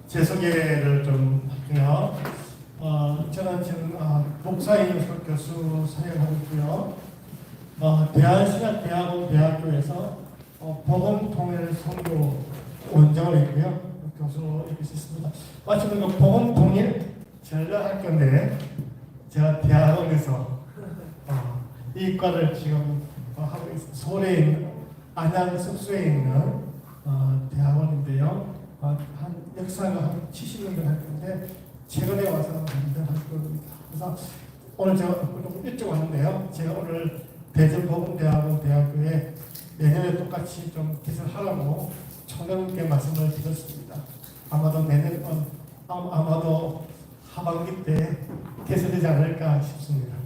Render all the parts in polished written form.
제 소개를 좀 할게요. 저는 지금 목사인 교수 사역하고 있고요. 대한신학대학원 대학교에서 복음통일 선교 원장을 했고요. 교수로 이렇게 있습니다. 마침 그 복음통일 전략학교인데 제가 대학원에서 이과를 지금 하고 있습니다. 서울에 있는 안양 숙소에 있는 대학원인데요. 한 역사가 한 70년 된 학교인데 최근에 와서 만든 학교입니다. 그래서 오늘 제가 좀 일찍 왔는데요. 제가 오늘 대전복음대학원 대학교에 내년에 똑같이 좀 기술하라고 총장님께 말씀을 드렸습니다. 아마도 내년 아마도 하반기 때 개설되지 않을까 싶습니다.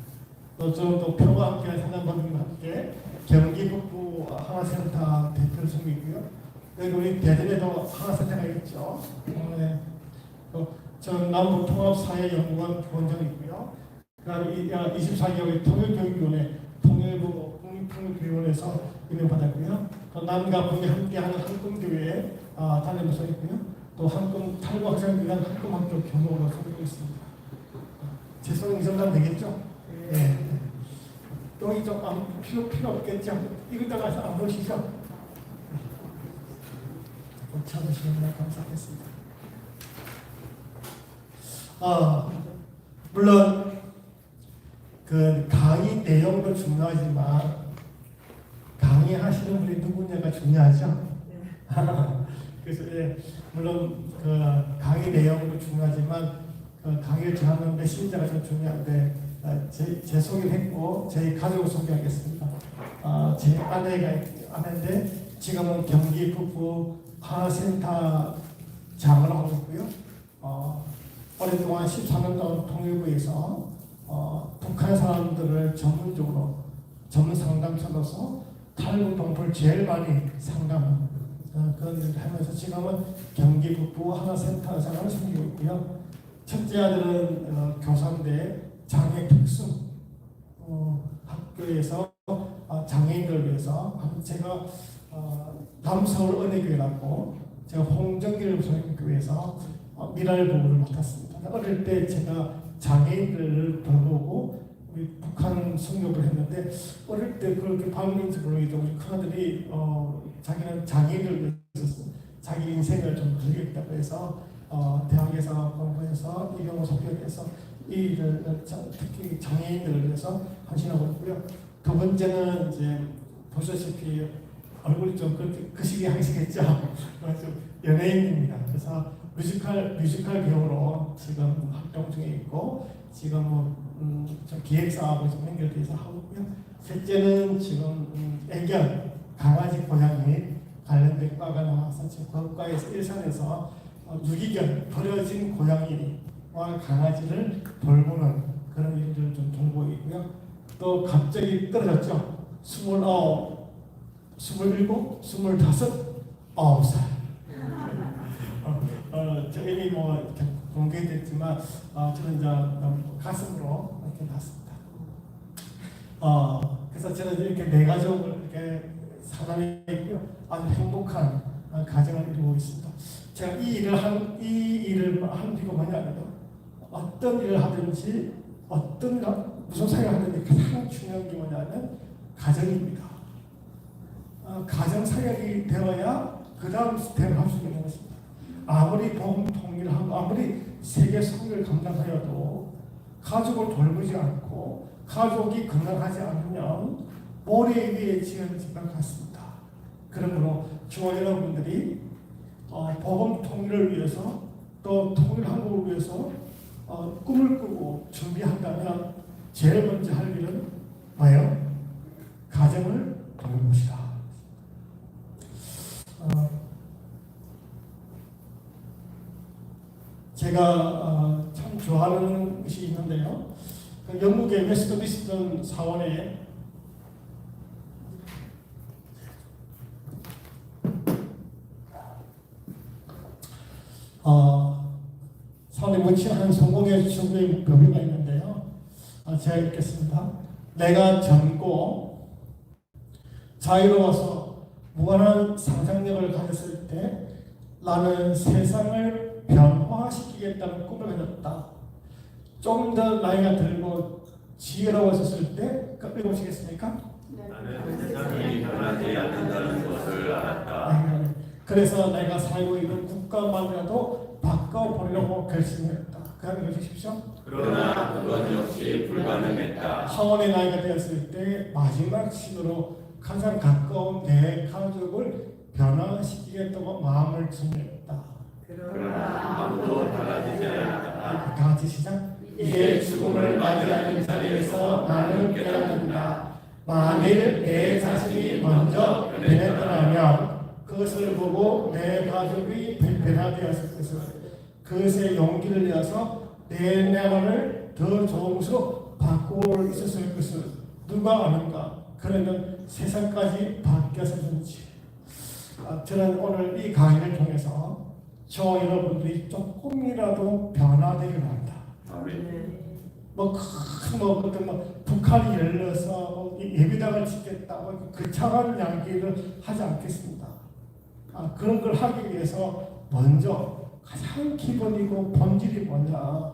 또 저는 또 표와 함께 사장님과 함께 경기 북부 하나센터 대표를 섬기고요. 그리고 우리 대전에도 하나센터가 있죠. 저는 남북통합사회연구원 원장이고요. 그다음에 24개월 통일교육위원회 통일부 국립통일교육원에서 임명받았고요. 또 남과 북이 함께하는 한금교회에 다니면서 있고요. 또 한금 탈북학생들과 한금학교 교목으로 섬기고 있습니다. 제 소개 이 정도면 되겠죠? 예. 또 이쪽 필요 없겠죠? 이것도 가서 안 보시죠? 참으시면 감사하겠습니다. 물론 그 강의 내용도 중요하지만 강의하시는 분이 누구냐가 중요하죠. 그래서 물론 그 강의 내용도 중요하지만 강의를 전하는 메신저가 좀 중요한데 제 소개를 했고 제 가족을 소개하겠습니다. 제 아내인데 지금은 경기 북부 하나센터 장을 하고 있고요. 오랫동안 14년 동안 통일부에서 북한 사람들을 전문적으로 전문 상담사로서 탈북 동포를 제일 많이 상담하는 그런 일을 하면서 지금은 경기 북부 하나센터장을 섬기고 있고요. 첫째 아들은 교사인데 장애 특수 학교에서 장애인들을 위해서 제가 남서울 은혜교회라고 제가 홍정길 교회에서 미랄부를 맡았습니다. 어릴 때 제가 장애인들을 돌보고 우리 북한 성교를 했는데 어릴 때 그렇게 방문인지 모르겠죠. 우리 큰아들이 자기는 장애인을 위해서 자기 인생을 좀 즐기겠다고 해서 대학에서 공부해서 이경호 석교에서 이 일을 특히 장애인들을 위해서 헌신하고 있고요. 두 번째는 이제 보시다시피 얼굴이 좀 그 시기에 하시겠죠. 연예인입니다. 그래서 뮤지컬 배우로 지금 활동 중에 있고 지금 좀 기획사하고 좀 연결돼서 하고 있고요. 셋째는 지금 애견 강아지 고양이 관련된 과가 나와서 지금 그 과에서 일산에서 유기견 버려진 고양이와 강아지를 돌보는 그런 일을 좀 돌보고 있고요. 또 갑자기 떨어졌죠. 29, 29살. 저희 뭐 공개됐지만 저는 이제 가슴으로 이렇게 났습니다. 그래서 저는 이렇게 내 가족을 이렇게 사랑했고요. 아주 행복한 가정을 이루고 있습니다. 제가 이 일을 한 이유가 뭐냐면 어떤 일을 하든지 무슨 사역을 하든지 가장 중요한 게 뭐냐면 가정입니다. 가정 사역이 되어야 그 다음 스텝을 할 수 있는 것입니다. 아무리 복음 통일하고 아무리 세계 선교를 감당하여도 가족을 돌보지 않고 가족이 건강하지 않으면 모래 위에 지은 집과 같습니다. 그러므로 주와 여러분들이 복음 통일을 위해서 또 통일 한국을 위해서 꿈을 꾸고 준비한다면 제일 먼저 할 일은 뭐예요? 가정을 돌보시라. 제가 참 좋아하는 것이 있는데요. 영국의 웨스트민스턴 사원에 사원에 묻힌 한 성공의 주부의 묘비가 있는데요. 제가 읽겠습니다. 내가 젊고 자유로워서 무한한 상상력을 가졌을 때 나는 세상을 변화시키겠다는 꿈을 가졌다. 좀 더 나이가 들고 지혜로워졌을 때 읽어보시겠습니까? 나는 세상이 변하지 않는다는 것을 알았다. 그래서 내가 살고 있는 국가만이라도 바꿔보려고 결심했다. 그 다음에 읽어주십시오. 그러나 그건 역시 불가능했다. 하원의 나이가 되었을 때 마지막 신으로 가장 가까운 내 가족을 변화시키겠다고 마음을 정했다. 그러나 아무도 달라지지 않았다. 다 같이 시작. 이제 죽음을 맞이하는 자리에서 나는 깨닫는다. 만일 내 자신이 먼저 변했더라면 그것을 보고 내 가족이 변화되었을 것을, 그것에 용기를 내어서 내 내면을 더 좋은 것으로 바꾸어 있었을 것을 누가 아는가? 그러면 세상까지 바뀌었을지. 저는 오늘 이 강의를 통해서 저 여러분들이 조금이라도 변화되기를 합니다. 북한이 열려서 예배당을 짓겠다, 거창한 이야기를 하지 않겠습니다. 그런 걸 하기 위해서 먼저 가장 기본이고 본질이 뭐냐?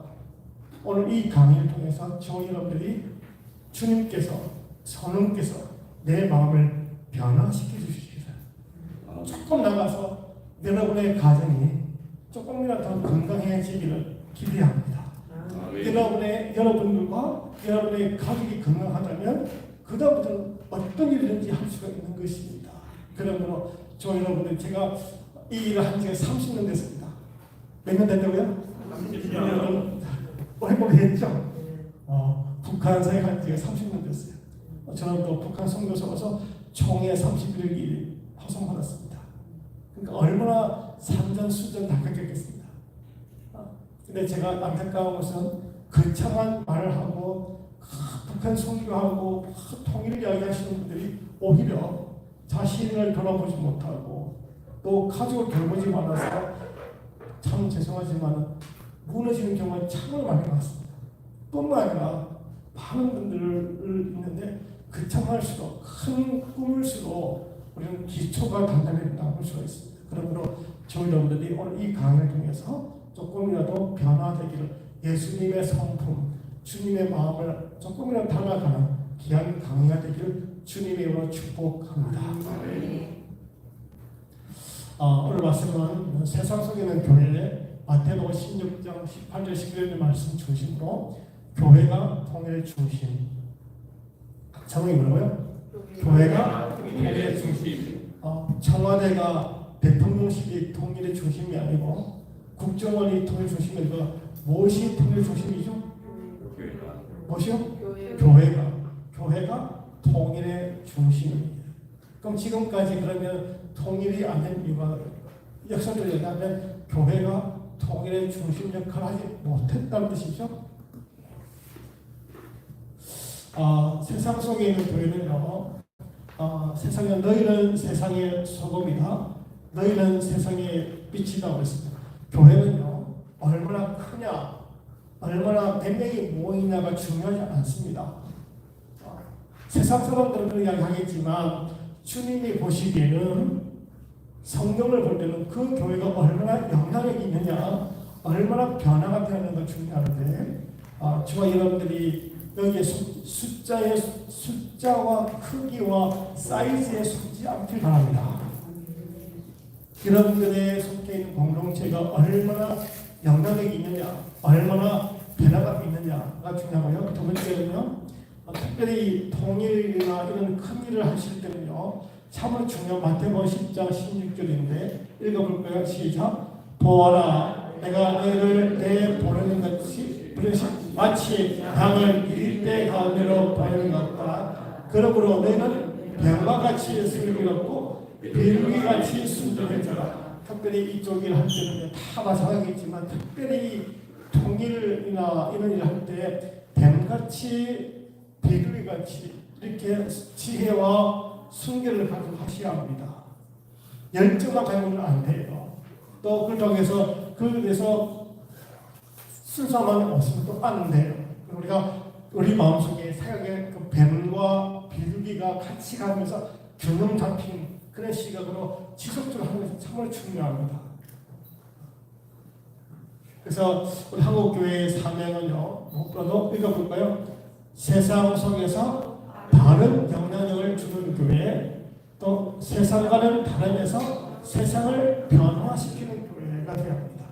오늘 이 강의를 통해서 저 여러분들이 주님께서, 성령께서 내 마음을 변화시켜 주시기를, 조금 나가서 여러분의 가정이 조금이라도 더 건강해지기를 기대합니다. 여러분들과 여러분의 가족이 건강하다면 그다음부터 어떤 일이든지 할 수가 있는 것입니다. 그러므로 저 여러분들, 제가 이 일을 한 지가 30년 됐습니다. 몇 년 됐다고요? 30년. 해보겠죠? 북한사에 간 지가 30년 됐어요. 저는 또 북한 선교사로서 총회 31일 파송받았습니다. 그러니까 얼마나 산전수전 다 겪겠습니다. 근데 제가 안타까운 것은 거창한 말을 하고 북한 선교하고 통일을 이야기하시는 분들이 오히려 자신을 돌아보지 못하고 또 가족을 돌보지 않아서 참 죄송하지만 무너지는 경우가 참 많이 많습니다. 뿐만 아니라 많은 분들을 있는데 거창할수록, 큰 꿈일수록 우리는 기초가 단단히 나올 수가 있습니다. 그러므로 저희 여러분들이 오늘 이 강의를 통해서 조금이라도 변화되기를, 예수님의 성품, 주님의 마음을 조금이라도 닮아가는 귀한 강의가 되기를 주님의 이름으로 축복합니다. 오늘 말씀은 세상 속에 있는 교회에 마태복음 16장 18절 19절의 말씀 중심으로 교회가 통일의 중심. 제목이 뭐라고요? 교회가 통일의 중심. 청와대가 대통령실이 통일의 중심이 아니고 국정원이 통일 중심이 아니고 무엇이 통일 중심이죠? 무엇이요? 교회가 통일의 중심입니다. 그럼 지금까지 그러면 통일이 안 된 이유가 역사적으로 얘기하면 교회가 통일의 중심 역할을 하지 못했다는 뜻이죠. 세상 속에 있는 교회는요, 세상에 너희는 세상의 소금이다, 너희는 세상의 빛이다 그랬습니다. 교회는요, 얼마나 크냐, 얼마나 몇 명이 모이냐가 중요하지 않습니다. 세상 사람들은 그 이야기 하겠지만 주님이 보시기에는, 성경을 볼 때는 그 교회가 얼마나 영향력이 있느냐, 얼마나 변화가 되느냐가 중요한데, 저와 여러분들이 여기에 숫자와 크기와 사이즈에 속지 않길 바랍니다. 여러분들의 속해 있는 공동체가 얼마나 영향력이 있느냐, 얼마나 변화가 있느냐가 중요하고요. 두 번째는요, 특별히 통일이나 이런 큰 일을 하실 때는요, 참으로 중요한 마태복음 10장 16절인데 읽어볼까요? 시작. 보아라, 내가 너희를 내 보내는 것이 마치 양을 이릴 때 가운데로 보내는 것과, 그러므로 너희는 병과 같이 슬기롭고 비둘기같이 순종해져라. 특별히 이쪽 일을 할 때는 다 마찬가지겠지만, 특별히 통일이나 이런 일을 할 때 뱀같이 비둘기같이 이렇게 지혜와 순결을 가지고 하셔야 합니다. 열정만 가지고는 안 돼요. 또 그걸 통해서 그래서 순수함만 없으면 또 안 돼요. 우리가 우리 마음속에 생각에 그 뱀과 비둘기가 같이 가면서 균형 잡힌 그런 시각으로 지속적으로 하는 것이 정말 중요합니다. 그래서 우리 한국교회의 사명은요, 무엇보다도 읽어볼까요? 세상 속에서 바른 영향력을 주는 교회, 또 세상과는 다르면서 세상을 변화시키는 교회가 되어야 합니다.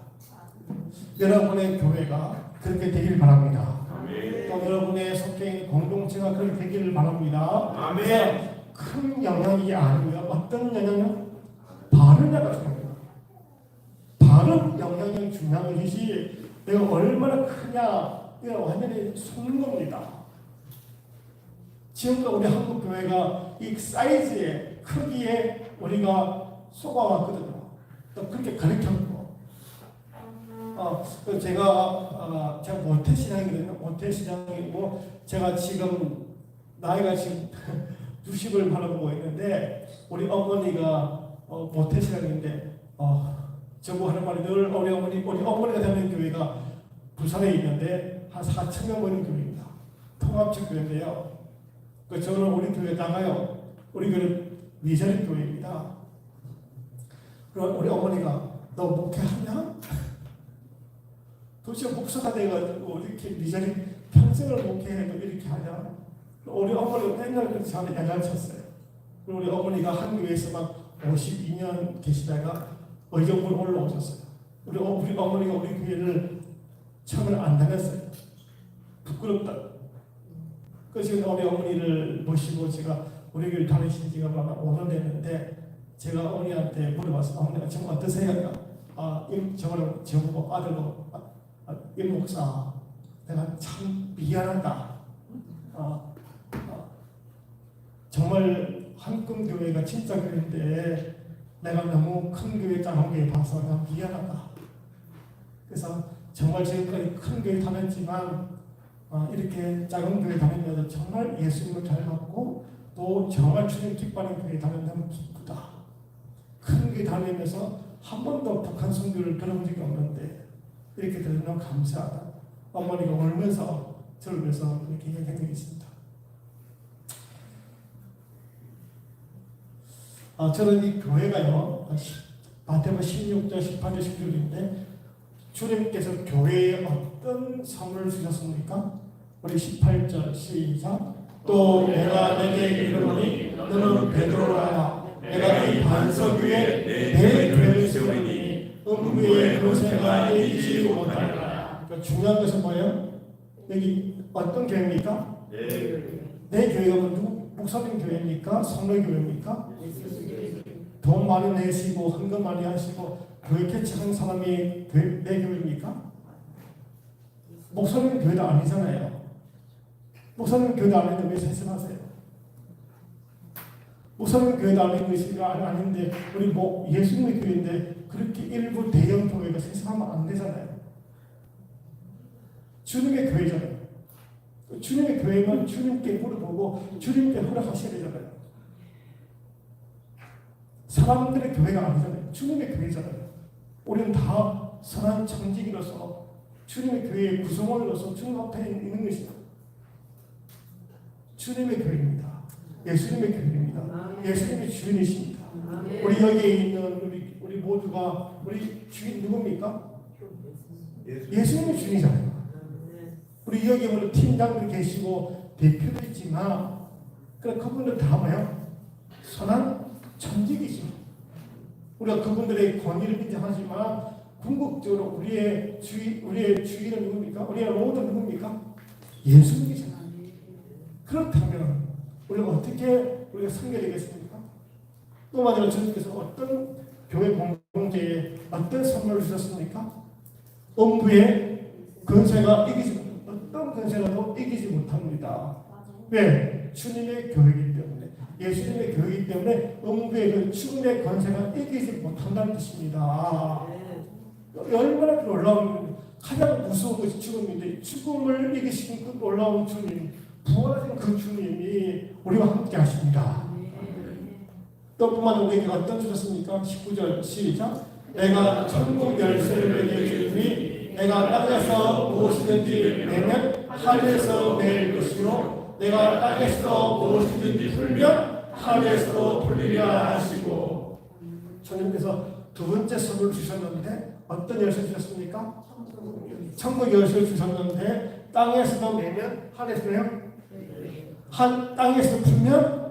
여러분의 교회가 그렇게 되길 바랍니다. 또 여러분의 속해 있는 공동체가 그렇게 되기를 바랍니다. 아멘. 큰 영향이 아니고요. 어떤 영향력? 바른 영향력. 바른 영향력이 중요한 것이지 내가 얼마나 크냐 이건 완전히 속는 겁니다. 지금까지 우리 한국 교회가 이 사이즈에 크기에 우리가 속아왔거든요. 또 그렇게 가르쳤고 제가 모태신앙이거든요. 모태신앙이고 제가 지금 나이가 지금 60을 바라보고 있는데 우리 어머니가 모태신앙인데 저보고 하는 말이 늘 우리 어머니가 다니는 교회가 부산에 있는데 한 4,000명 모이는 교회입니다. 통합적 교회인데요. 저는 우리 교회 나가요. 우리 교회는 미자립 교회입니다. 그럼 우리 어머니가 너 목회하냐? 도대체 목사가 돼가지고 이렇게 미자립 평생을 목회해도 이렇게 하냐? 우리 어머니가 맨날 저한테 야단쳤어요. 그리고 우리 어머니가 한 교회에서 막 52년 계시다가 의정부로 올라오셨어요. 우리 어머니가 우리 교회를 처음에 안 다녔어요. 부끄럽다. 그래서 우리 어머니를 모시고 제가 우리 교회 다니신 지가 아마 5년 됐는데 제가 어머니한테 물어봤어요. 어머니가 지금 어떠세요? 저보고 아들로 임 목사 내가 참 미안하다. 정말 한금교회가 진짜 교회인데 내가 너무 큰 교회 작은 교회 봐서 나 미안하다. 그래서 정말 지금까지 큰 교회 다녔지만 이렇게 작은 교회 다니면서 정말 예수님을 잘 받고 또 정말 주님 기뻐하는 교회 다닌다면 기쁘다. 큰 교회 다니면서 한 번도 북한 선교를 들어본 적이 없는데 이렇게 들으면 감사하다. 어머니가 울면서 저를 위해서 이렇게 얘기한 적이 있습니다. 저는 이 교회가요, 마태복음 16절, 18절, 19절인데 주님께서 교회에 어떤 선물을 주셨습니까? 우리 18절 시작. 또 내가 내게 이르노니 너는 베드로라. 내가 이 반석 위에 내 교회를 세우리니 음부의 권세가 이기지 못하리라. 그러니까 중요한 것은 뭐예요? 여기 어떤 교회입니까? 내 교회가 누구? 목사님 교회입니까? 성도 교회입니까? 돈 많이 내시고 헌금 많이 하시고 교회 개척한 사람이 내 교회입니까? 목사님 교회도 아니잖아요. 목사님 교회도 아닌데 왜 세심하세요? 목사님 교회도 아닌 것이 아닌데 우리 예수님의 교회인데 그렇게 일부 대형 교회가 세심하면 안 되잖아요. 주님의 교회잖아요. 주님의 교회만 주님께 물어보고 주님께 허락하셔야 되잖아요. 사람들의 교회가 아니잖아요. 주님의 교회잖아요. 우리는 다 선한 청지기로서 주님의 교회의 구성원으로서 주님 앞에 있는 것이다. 주님의 교회입니다. 예수님의 교회입니다. 예수님의 주인이십니다. 우리 여기에 있는 우리 모두가 우리 주인 누굽니까? 예수님의 주인이잖아요. 우리 여기 오늘 팀장도 계시고 대표도 있지만 그분들 다 뭐야? 선한 천직이죠. 우리가 그분들의 권위를 인정하지만 궁극적으로 우리의 주인은 누굽니까? 우리의 로드는 누굽니까? 예수님이잖아요. 그렇다면 우리가 어떻게 우리가 섬겨되겠습니까? 또 마찬가지로 주님께서 어떤 교회 공동체에 어떤 선물을 주셨습니까? 음부의 권세가 어떤 권세라도 이기지 못합니다. 왜? 주님의 교회이기 때문에, 예수님의 교회이기 때문에 음부의 그 죽음의 권세가 이기지 못한다는 뜻입니다. 얼마나 놀라운, 가장 무서운 것이 죽음인데 죽음을 이기신 그 놀라운 주님, 부활하신 그 주님이 우리와 함께 하십니다. 또 뿐만 아니라 우리에게 어떤 주셨습니까? 19절 시작. 내가 천국 열쇠를 내게 주리니 내가 땅에서 무엇이든지 내면 하늘에서 낼 것이요 내가 땅에서 무엇이든지 풀면 하늘에서도 풀리라 하시고. 주님께서 두 번째 선물을 주셨는데 어떤 열쇠를 주셨습니까? 천국 열쇠를 주셨는데 땅에서도 매면 하늘에서요? 땅에서 풀면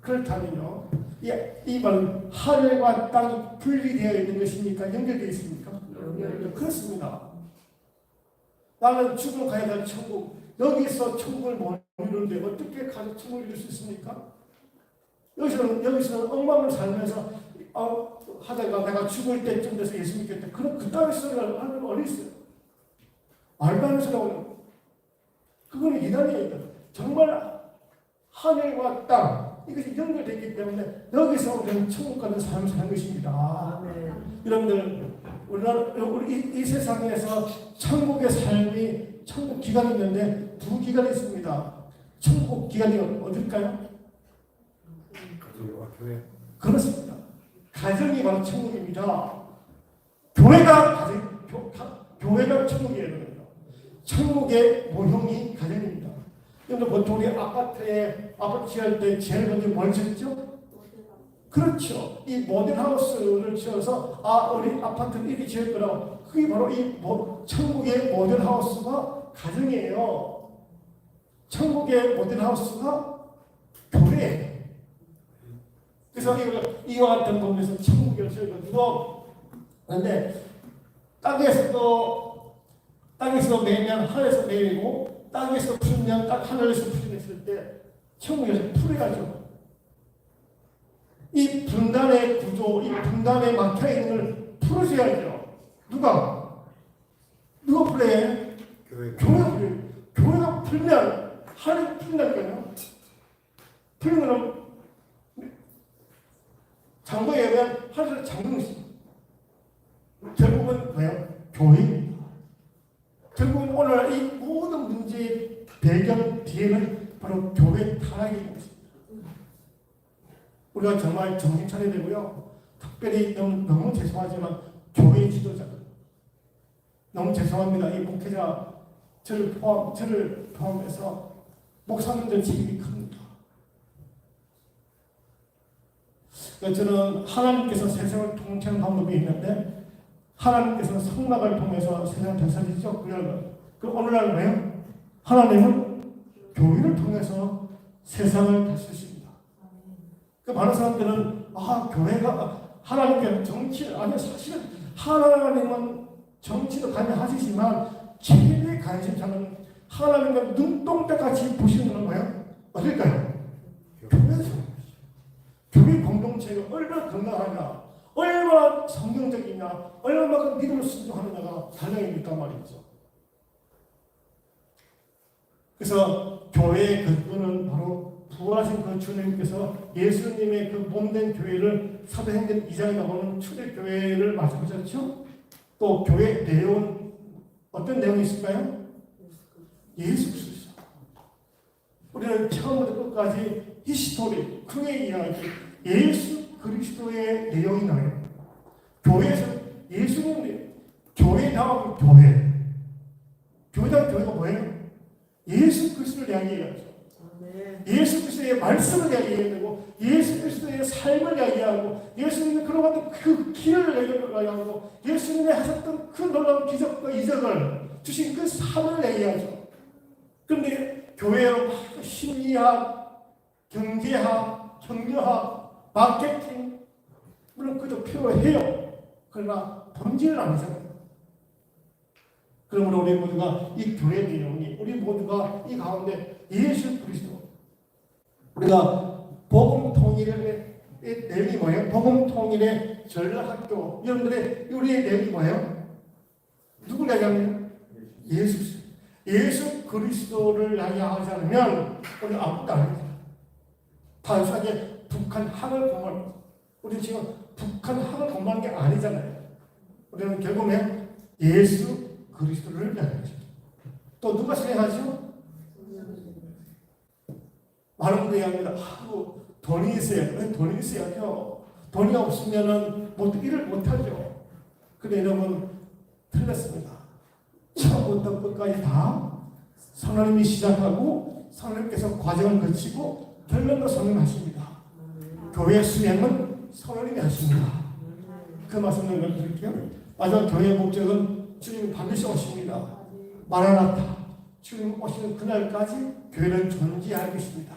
그렇다면요. 이 말 하늘과 땅이 분리되어 있는 것입니까? 연결되어 있습니까? 그렇습니다. 나는 죽음 가야 될 천국, 여기서 천국을 못 이루는데 어떻게 가서 천국을 이룰 수 있습니까? 여기서는 엉망을 살면서 하다가 내가 죽을 때쯤 돼서 예수 믿겠다. 그럼 그따위 소리를 하는 어디 있어요? 말도 안 되는 소리가 그거는 이단이에요. 정말 하늘과 땅 이것이 연결되기 때문에 여기서 우리는 천국 가는 삶을 사는 것입니다. 여러분들 우리 이 세상에서 천국의 삶이 천국 기간이 있는데 두 기간이 있습니다. 천국 기간이 어딜까요? 교회. 그렇습니다. 가정이 바로 천국입니다. 교회가 교회가 천국이에요. 천국의 모형이 가정입니다. 여러분 보통 우리 아파트 지을 때 제일 먼저 뭘 짓죠? 그렇죠. 이 모델하우스를 지어서 우리 아파트는 이렇게 지을 거라고. 그게 바로 천국의 모델하우스가 가정이에요. 천국의 모델하우스가 교회예요. 그래서 이와 같은 부분에서 천국의 열쇠가 그런데 땅에서 매면 하늘에서 매이고 땅에서 풀면 하늘에서 풀렸을 때 천국에서 풀어야죠. 이 분단의 구조, 이 분단에 막혀있는 걸 풀어줘야죠. 누가 풀어요? 교회가 풀어요. 교회가 풀면 하늘이 풀린다니까요. 풀린 거는 장도에 의하면 하늘을 잠그는 것입니다. 결국은 뭐예요? 교회입니다. 결국은 오늘 이 모든 문제의 배경 뒤에는 바로 교회 타락이 있는 것입니다. 우리가 정말 정신 차려야 되고요. 특별히 너무 죄송하지만 교회 지도자 너무 죄송합니다. 이 목회자 저를 포함해서 목사님들 책임이 큽니다. 저는 하나님께서 세상을 통치하는 방법이 있는데 하나님께서는 성막을 통해서 세상을 다스리죠. 그 오늘날 뭐예요? 하나님은 교회를 통해서 세상을 다스리십니다. 그 많은 사람들은 교회가 하나님께 정치 아니 사실은 하나님은 정치도 관여하시지만 제일 관심사는 하나님과 눈동자같이 보시는 건 뭐예요? 어딜까요? 교회에서. 교회 공동체가 얼마나 건강하냐, 얼마나 성경적이냐, 얼마나 믿음을 순종하느냐가 달려 있단 말이죠. 그래서 교회의 근본은 바로 부활하신 그 주님께서 예수님의 그 몸된 교회를 사도행전 2장에 나오는 초대교회를 말씀하셨죠. 또 교회 내용은 어떤 내용이 있을까요? 예수 그리스도. 우리는 처음부터 끝까지 히스토리, 그의 이야기, 예수 그리스도의 내용이 나와요. 교회에서 예수님, 교회다운 교회. 교회다운 교회가 뭐예요? 예수 그리스도를 이야기해야죠. 예수 그리스도의 말씀을 이야기해야 되고, 예수 그리스도의 삶을 이야기하고, 예수님이 걸어갔던 그 길을 이야기하고, 예수님이 하셨던 그 놀라운 기적과 이적을 주신 그 삶을 이야기하죠. 그런데 교회로 심리학, 경제학, 경영학, 마케팅, 물론 그것도 필요해요. 그러나 본질은 아니잖아요. 그러므로 우리 모두가 이 교회 내용이, 우리 모두가 이 가운데 예수 그리스도, 우리가 복음 통일의 내용이 뭐예요? 복음 통일의 전략학교, 여러분들의 우리의 내용이 뭐예요? 누구를 이야기하면 예수 그리스도를 이야기하지 않으면 우리 아무것도 아닙니다. 단순하게 북한 학을 공부하는, 우리 지금 북한 학을 공부하는 게 아니잖아요. 우리는 결국은 예수 그리스도를 이야기하죠. 또 누가 생각하죠? 많은 분들이 이야기합니다. 돈이 있어야 돼. 돈이 있어야죠. 돈이 없으면은 일을 못하죠. 근데 여러분, 틀렸습니다. 처음부터 끝까지 다 성령님이 시작하고 성령님께서 과정을 거치고 결론도 성령이 하십니다. 교회 수행은 성령님이 하십니다. 그 말씀을 드릴게요. 마지막 교회의 목적은 주님이 반드시 오십니다. 마라나타, 주님 오시는 그날까지 교회는 존재할 것입니다.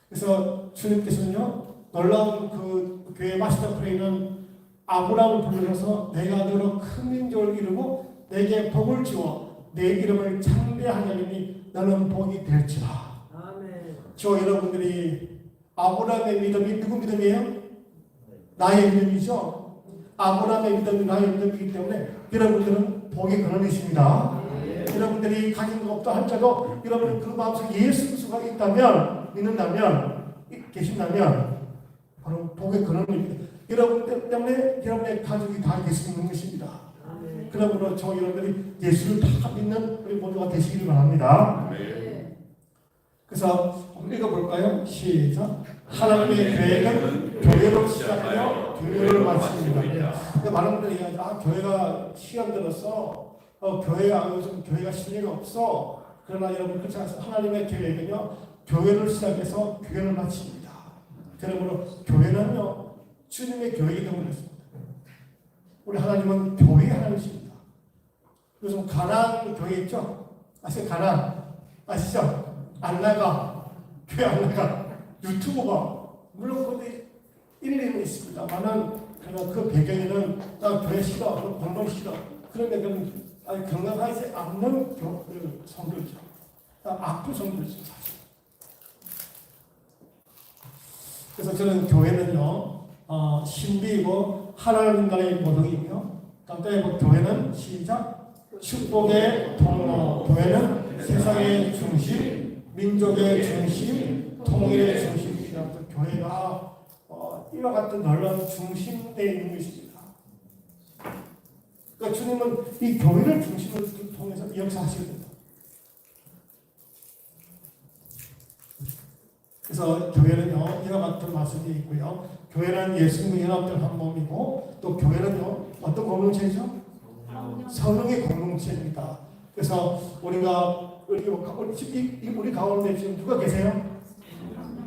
그래서 주님께서는요, 놀라운 그 교회 마스터 프레이는 아브라함을 불러서 내가 너로 큰 민족을 이루고 내게 복을 주어 내 이름을 창대하려니 너는 복이 될지라. 아멘. 저 여러분들이 아브라함의 믿음이 누구 믿음이에요? 나의 믿음이죠. 아브라함의 믿음이 나의 믿음이기 때문에 여러분들은 복의 근원이십니다. 여러분들이 가진 것 없다 할지라도 여러분 그 마음속에 예수 그리스도가 있다면, 믿는다면, 계신다면 바로 복의 근원입니다. 여러분 때문에 여러분의 가족이 다 예수 믿는 것입니다. 그러므로 저 여러분들이 예수를 다 믿는 우리 모두가 되시길 바랍니다. 그래서 한번 읽어볼까요? 시작. 하나님의 계획은 교회로 시작하여 교회를 마칩니다. 그러니까 많은 분들이 교회가 시간 들었어. 교회가 요즘 교회가 신뢰가 없어. 그러나 여러분 그렇지 않습니다. 하나님의 계획은요, 교회를 시작해서 교회를 마칩니다. 그러므로 교회는요, 주님의 교회이기 때문에 그렇습니다. 우리 하나님은 교회의 하나님이십니다. 요즘 가나안 교회 있죠? 아시죠? 가나안 아시죠? 안 나가. 교회 안 나가. 유튜브 봐. 물론 거기 일리는 있습니다만은 그 배경에는 나 교회 싫어, 공동 싫어. 그런데 건강하지 않는 성도죠. 악부 성도죠, 사실. 그래서 저는 교회는요, 신비이고 하나님 나라의 모독이며, 또 교회는 시작, 축복의 통로, 교회는 세상의 중심, 민족의 중심, 통일의 중심입니다. 교회가 이와 같은 놀라운 중심되어 있는 것입니다. 그러니까 주님은 이 교회를 중심으로 통해서 역사하시거든요. 그래서 교회는요, 이와 같은 말씀이 있고요. 교회는 예수님과 연합된 한 몸이고, 또 교회는요, 어떤 공동체죠? 성령의 공동체입니다. 그래서 우리 가운데 지금 누가 계세요?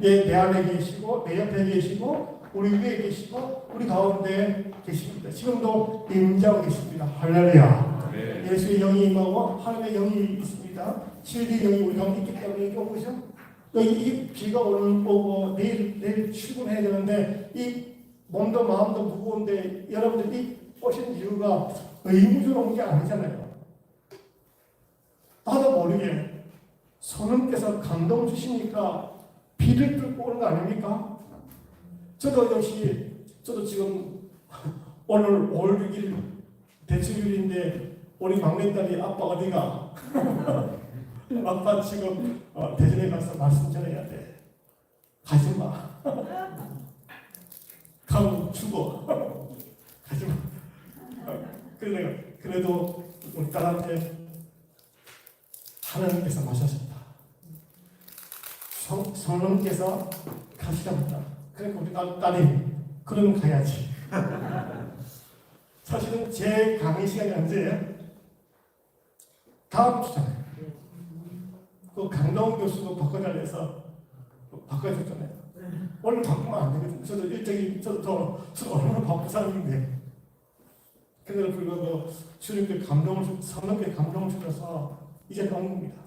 예, 내 안에 계시고, 내 옆에 계시고, 우리 위에 계시고, 우리 가운데 계십니다. 지금도 임자고 계십니다. 할렐루야. 네. 예수의 영이 임하고 하나님의 영이 있습니다. 진리의 영이 우리 가운데 있기 때문에 이게 오죠. 여기 비가 오늘 오고 내일 출근해야 되는데 이 몸도 마음도 무거운데 여러분들이 오신 이유가 의무적으로 온 게 아니잖아요. 나도 모르게 성령께서 감동 주시니까 비를 뚫고 오는 거 아닙니까? 저도 지금 오늘 5월 6일 대축일인데 우리 막내딸이 아빠 어디가? 아빠 지금 대전에 가서 말씀 전해야 돼. 가지 마. 가면 죽어. 가지 마. 그래도 우리 딸한테 하나님께서 마셨습니다. 성령께서 가시랍니다. 그러니까 우리 딸이 그러면 가야지. 사실은 제 강의 시간이 언제예요? 다음 주잖아요. 그 강동원 교수도 바꿔달래서 바꿔줬잖아요. 오늘 바꾸면 안 되거든요. 저도 일정이 저도 얼마나 바쁜 사람인데. 그래서 불구하고 주님께 성령께 감동을 주셔서 이제 나온 겁니다.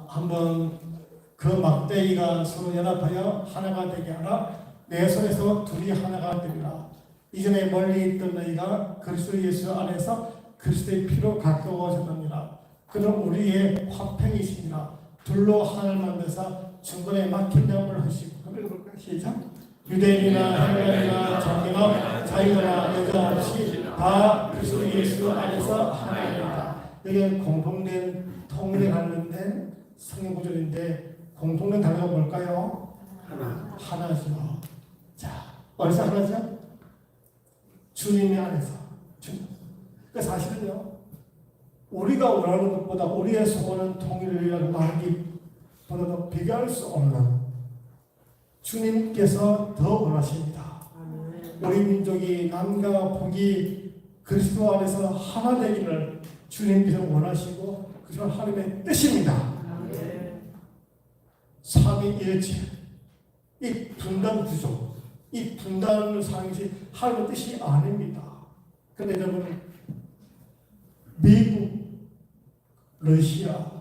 한번 그 막대기가 서로 연합하여 하나가 되게 하라. 내 손에서 둘이 하나가 되리라. 이전에 멀리 있던 너희가 그리스도 예수 안에서 그리스도의 피로 가까워졌느니라. 그는 우리의 화평이시니라. 둘로 하나를 만드사 중간에 막힌 양을 하시고. 시작. 유대인이나 헬라인이나 장기나 자유나 여자 없이 다 그리스도 예수 안에서 하나이다. 여기는 공통된 통일에 관련된 성경 구절인데 공통된 단어가 뭘까요? 하나죠. 자, 어디서 하나죠? 주님의 안에서. 그러니까 사실은요, 우리가 원하는 것보다 우리의 소원은 통일이라고 말하기보다도 비교할 수 없는 주님께서 더 원하십니다. 우리 민족이 남과 북이 그리스도 안에서 하나 되기를 주님께서 원하시고 그 그것은 하나님의 뜻입니다. 삼위일체, 이 분단 구조, 이 분단을 사는 것이 하나님의 뜻이 아닙니다. 그런데 여러분, 미국, 러시아,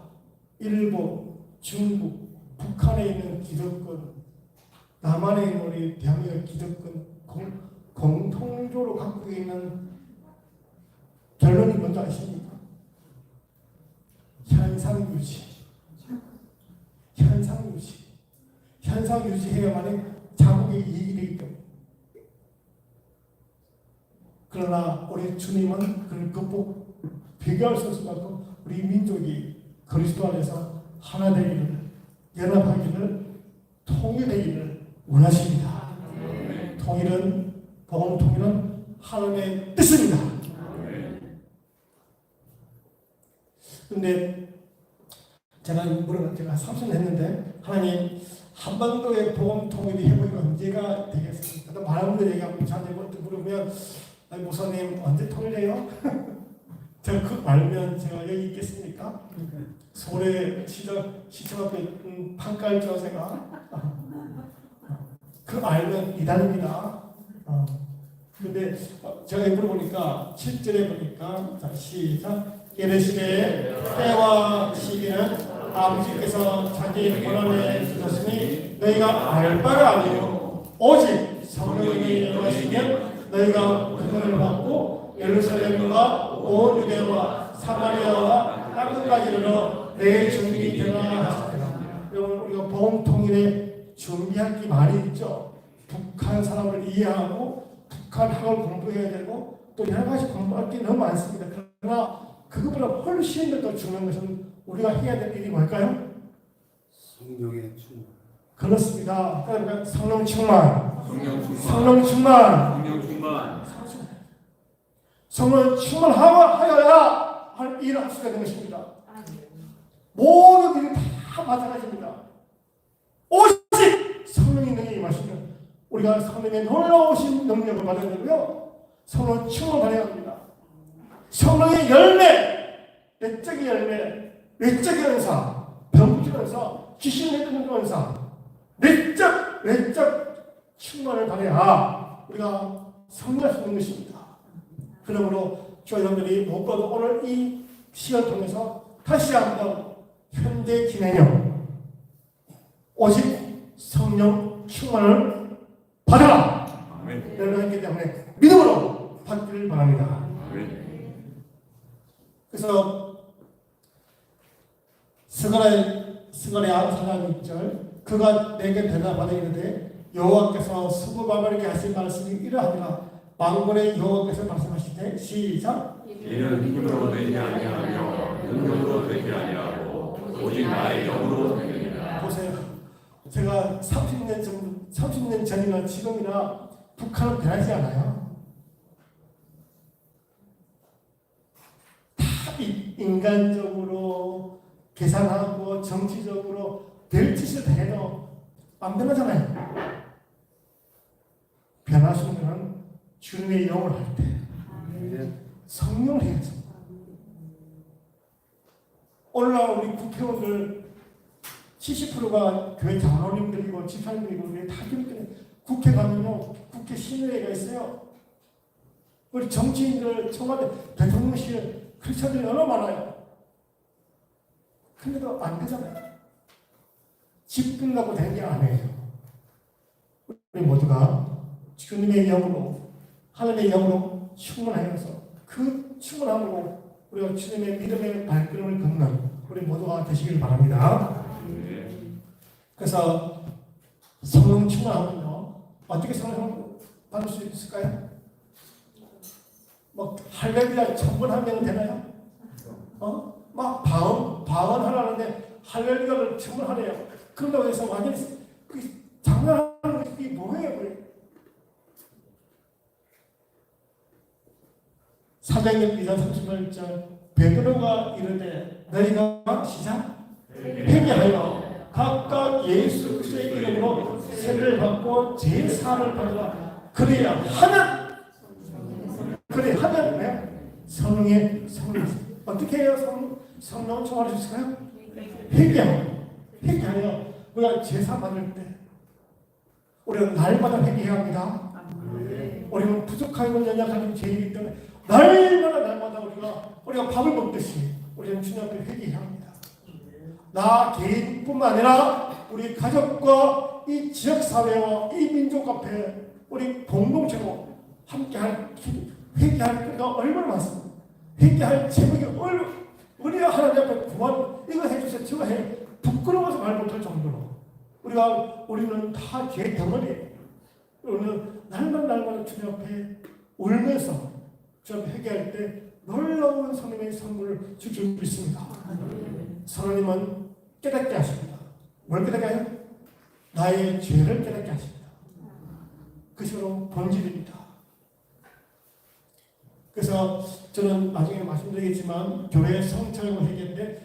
일본, 중국, 북한에 있는 기득권, 남한에 있는 우리 대한민국 기득권 공통적으로 갖고 있는 결론이 뭔지 아십니까? 현상 유지. 현상 유지. 현상 유지해야만이 자국의 이익이 되기 때문에. 그러나 우리 주님은 그걸 극복, 비교할 수 없을 만큼 우리 민족이 그리스도 안에서 하나 되기를, 연합하기를, 통일되기를 원하십니다. 통일은, 복음 통일은 하나님의 뜻입니다. 근데 제가 30년 했는데, 하나님, 한반도의 복음 통일이 회복이 언제가 되겠습니까? 많은 분들이 얘기하면 저한테 물으면, 아니, 목사님 언제 통일해요? 제가 그 알면 제가 여기 있겠습니까? 서울에 시청 앞에 판깔 저세가 그 알면 이단입니다. 근데 제가 물어보니까 7절에 보니까, 자, 시작. 이르시되 때와 시기는 아버지께서 자기 권한에 주셨으니 너희가 알 바가 아니요 오직 성령이 임하시면 너희가 권한을 받고 예루살렘과 온 유대와 사마리아와 땅끝까지 이르러 내 주님이 되라 하시더라. 여러분, 우리가 복음 통일에 준비할 게 많이 있죠. 북한 사람을 이해하고 북한 학을 공부해야 되고 또 여러 가지 공부할 게 너무 많습니다. 그러나 그것보다 훨씬 더 중요한 것은 우리가 해야 될 일이 뭘까요? 성령의 충만. 그렇습니다. 그러니까 성령 충만. 성령 충만. 성령 충만하여야 할 일을 할 수가 있는 것입니다. 모든 일이 다 마찬가지입니다. 오직 성령의 능력이 임하시면 우리가 성령의 놀라우신 능력을 받아야 되고요. 성령 충만을 받아야 합니다. 성령의 열매, 내적인 열매, 외적인 은사, 병적인 은사, 귀신 내쫓는 은사, 내적 충만을 받아야 우리가 성령할 수 있는 것입니다. 그러므로 저희 여러분들이 무엇보다도 오늘 이 시간을 통해서 다시 한번 현재 진행형 오직 성령 충만을 받아라. 이런 했기 때문에 믿음으로 받기를 바랍니다. 그래서 스가랴 아는 사람 6절 그가 내게 대답하되 여호와께서 수고바벨에게 하신 말씀이 이러하니라. 만군의 여호와께서 말씀하시되 시작. 이는 힘으로 되지 아니하며 능력으로 되지 아니하고 오직 나의 영으로 되리라. 보세요. 제가 30년 전이나 지금이나 북한은 변하지 않아요. 다 인간적으로 계산하고 정치적으로 될 짓을 해도 안 변하잖아요. 변하시는 분은 주님의 영을 할 때 성령을 해야죠. 오늘날 우리 국회의원들 70%가 교회 장로님들이고 집사님들이고 우리 다 그렇게 국회 가면요 국회 신의회가 있어요. 우리 정치인들 청와대 대통령실 크리스천들이 얼마나 많아요. 근데도 안 되잖아요. 집 끝나고 되는 게 아니에요. 우리 모두가 주님의 영으로 하나님의 영으로 충만하여서 그 충만함으로 우리가 주님의 믿음의 발걸음을 걷는 우리 모두가 되시길 바랍니다. 그래서 성령 충만하면요 어떻게 성령 받을 수 있을까요? 뭐 할렐루야 1000번 되나요? 막 방언하라는데 할렐루야를 1000번 하래요. 그런다고 해서 완전히 장난하는 게 뭐예요? 사도행전 2장 38절 베드로가 이르되 너희가 시작 회개하여 각각 예수 그리스도의 이름으로 세례를 받고 제사를 받으라. 그래야 하는 왜? 성령의 어떻게 해요? 성령 충만할 수 있을까요? 회개하여 우리가 제사 받을 때 우리는 날마다 회개해야 합니다. 우리는 부족하고 연약한 죄이기 때문에 날마다 우리가 밥을 먹듯이 우리는 주님 앞에 회개해야 합니다. 나 개인뿐만 아니라 우리 가족과 이 지역사회와 이 민족 앞에 우리 공동체로 함께할 회개할 때가 얼마나 많습니다. 회개할 제목이 우리 하나님 앞에 구원 이거 해주세요 저거 해 부끄러워서 말 못할 정도로 우리는 다 죄 덩어리예요. 우리는 날마다 주님 앞에 울면서 주님 앞에 회개할 때 놀라운 성령의 선물을 줄 줄 믿습니다. 성령님은 깨닫게 하십니다. 뭘 깨닫게 해요? 나의 죄를 깨닫게 하십니다. 그것으로 본질입니다. 그래서 저는 나중에 말씀드리겠지만 교회 성찰과 회개인데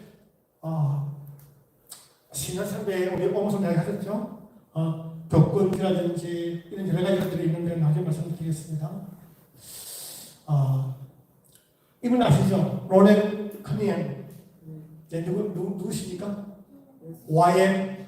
신화선배 우리 오모선 대학 하셨죠? 교권이라든지 이런 여러 가지 것들이 있는데 나중에 말씀드리겠습니다. 이분 아시죠? 로렌 커니엔 누구십니까? YM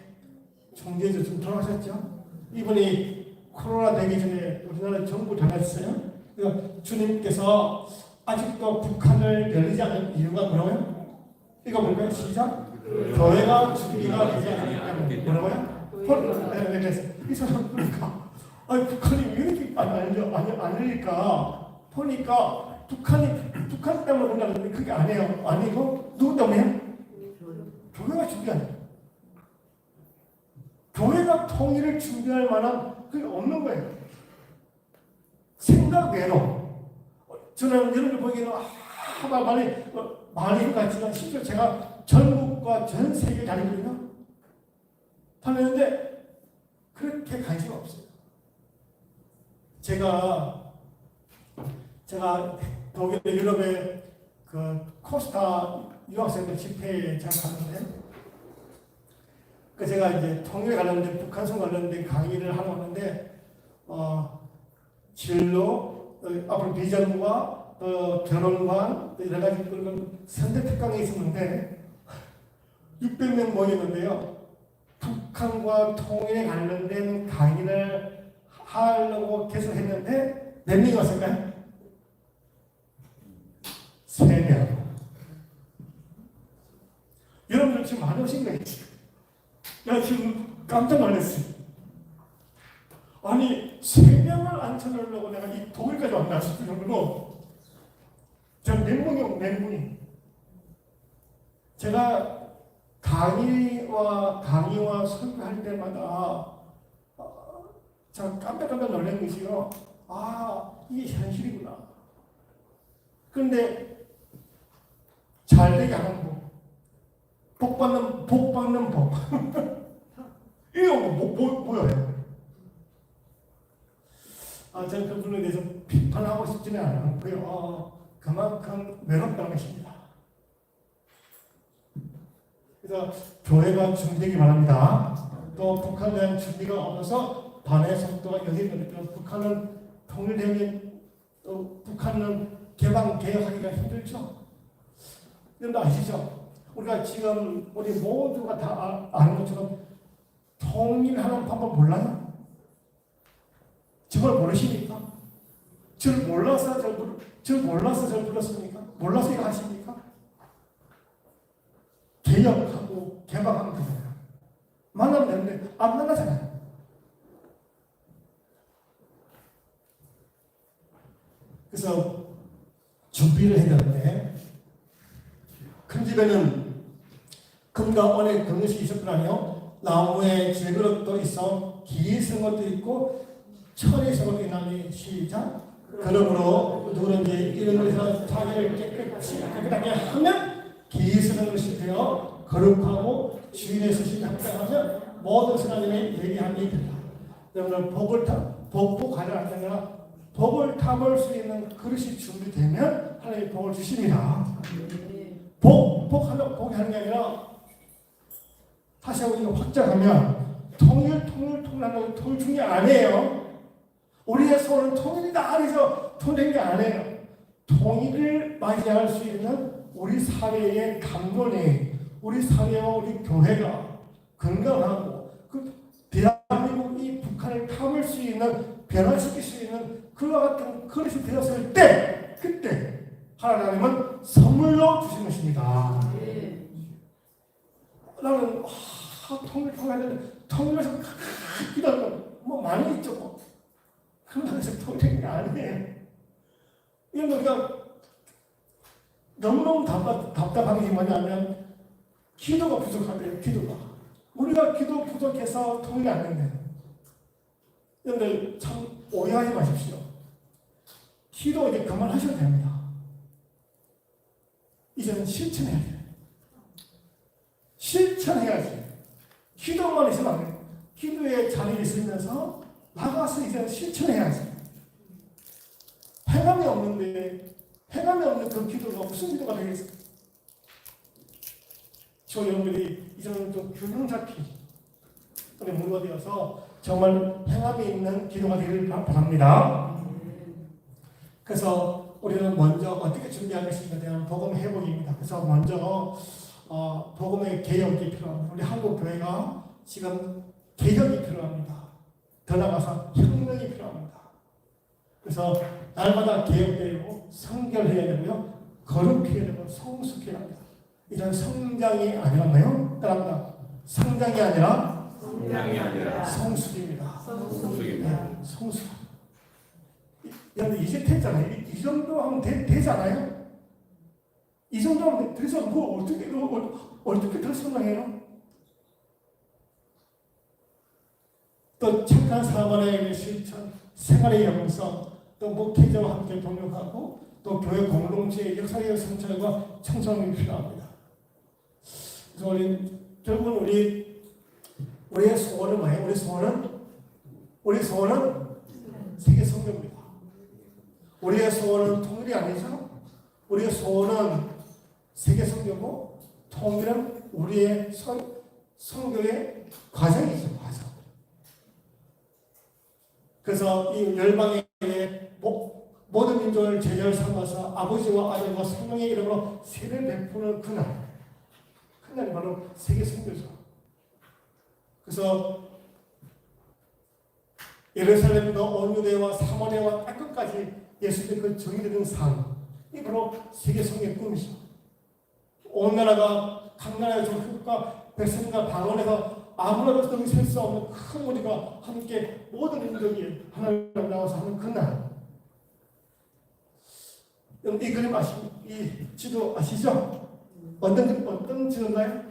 총재죠. 지금 돌아가셨죠? 이분이 코로나 되기 전에 우리나라 정부 다녔어요. 그러니까 주님께서 아직도 북한을 열리지 않는 이유가 뭐라고요? 이거 뭘까요? 시작. 교회가 준비가 되지 않았기 때문에 뭐라고요? 이 사람 보니까 북한이 왜 이렇게 안 열릴까? 보니까 북한 때문에 온다는데 그게 아니에요. 아니고 누구 때문에요? 교회가 준비하는 거예요. 교회가 통일을 준비할 만한 그게 없는 거예요. 생각 외로. 저는 여러분들 보기에는 많이 같지만 실제로 제가 전국과 전 세계 다니거든요. 다녔는데 그렇게 관심 없어요. 제가 독일 유럽의 그 코스타 유학생들 집회에 제가 갔는데 제가 이제 통일에 관련된 북한성 관련된 강의를 하러 왔는데 진로 앞으로 비전과 결혼관 여러 가지 그런 선대 특강에 있었는데 600명 모였는데요. 북한과 통일에 관련된 강의를 하려고 계속했는데 몇 명이 왔을까요? 3명. 여러분들 지금 많이 오신 거예요. 나 지금 깜짝 놀랐어요. 아니 3명을 앉혀놓으려고 내가 이 독일까지 왔나 싶을 정도로 전 멘붕이 제가 강의와 설교할 때마다 제가 깜짝 놀란 것이요. 이게 현실이구나. 그런데 잘 되게 하는 복 받는 복. 이거 뭐예요? 저는 그분에 대해서 비판하고 싶지는 않고요. 그만큼 외롭다는 것입니다. 그래서 교회가 준비되기 바랍니다. 또 북한에 대한 준비가 없어서 반의 속도가 여기거든요. 북한은 통일되면 또 북한은 개혁하기가 힘들죠. 여러분 아시죠? 우리가 지금 우리 모두가 다 아는 것처럼 통일하는 방법 몰라요? 정말 모르십니까? 절 몰라서 절 불렀습니까? 몰라서 이거 하십니까? 개혁하고 개방하면 되잖아요. 만나면 되는데 안 만나잖아요. 그래서 준비를 해야 되는데 큰 집에는 금과 은의 그릇이 있을 뿐 아니요 나무의 질그릇도 있어 기이 쓴 것도 있고 철이 쓴 것도 있나니 시작. 그러므로 누구든지 이런 것에서 자기를 깨끗하게 하면 기이 쓰는 것이 되어 거룩하고 주인의 스승이 합당하면 모든 사람의 얘기함이 된다. 여러분 복을 가져왔다가 복을 타볼 수 있는 그릇이 준비되면 하나님이 복을 주십니다. 복이 하는 게 아니라 다시 한번 이거 확장하면 통일하는 통일 중이 아니에요. 우리의 소원은 통일이다 해서 통일된 게 아니에요. 통일을 맞이할 수 있는 우리 사회의 감론이 우리 사회와 우리 교회가 건강하고 그 대한민국 이 북한을 감을 수 있는 변화시킬 수 있는 그와 같은 그릇이 되었을 때 그때 하나님은 선물로 주신 것입니다. 나는 통일해서 기다려 뭐 많이 있죠 뭐. 그런다고 해서 통일이 아니에요. 이건 우리가 너무너무 답답한 게 뭐냐면 기도가 부족하대요. 기도가 우리가 기도 부족해서 통일이 안 된대요. 여러분들 참 오해하지 마십시오. 기도 이제 그만하셔도 됩니다. 이제는 실천해야 돼요. 실천해야지. 기도만 있으면 안 돼요. 기도의 자리에 있으면서 나가서 이제 실천해야지. 해감이 없는데 해감이 없는 그 기도가 무슨 기도가 되겠어요? 저 여러분들이 이제는 좀 균형 잡힌 우리 문화가 되어서 정말 행함이 있는 기도가 되기를 바랍니다. 그래서 우리는 먼저 어떻게 준비할 것인가에 대한 복음 회복입니다. 그래서 먼저 복음의 개혁이 필요합니다. 우리 한국 교회가 지금 개혁이 필요합니다. 더 나아가서 혁명이 필요합니다. 그래서 날마다 개혁되고 성결해야 되고요, 거룩해야 되고 성숙해야 합니다. 이런 성장이 아니었나요? 따라합니다. 성장이 아니라 성숙입니다. 네, 성숙. 여러분 이제 됐잖아요. 이 정도 하면 되잖아요. 이 정도 하면 그래서 뭐 어떻게 더 성장해요? 또 착한 사람의 실천, 생활의 영성, 또 목회자와 함께 동역하고 또 교회 공동체의 역사의 성찰과 청소년이 필요합니다. 그래서 결국은 우리의 소원은 뭐예요? 우리 소원은 세계 선교입니다. 우리의 소원은 통일이 아니죠. 우리의 소원은 세계 선교고 통일은 우리의 선교의 과정이죠. 과정. 그래서 이 열방의 모든 민족을 제자로 삼아서 아버지와 아들과 성령의 이름으로 세례를 베푸는 그날이 바로 세계 선교죠. 그래서 예루살렘과 온유대와 사마리아와 땅끝까지 예수님의 그 정의되는 삶, 이 바로 세계 선교의 꿈이죠. 온 나라가 각 나라의 족속과 백성과 방언에서 아무나도 등이 셀 수 없는 큰 무리가 함께 모든 민족이 하나님 나와서 하는 그날. 여러분 이 그림 이 지도 아시죠? 어떤 지도인가요?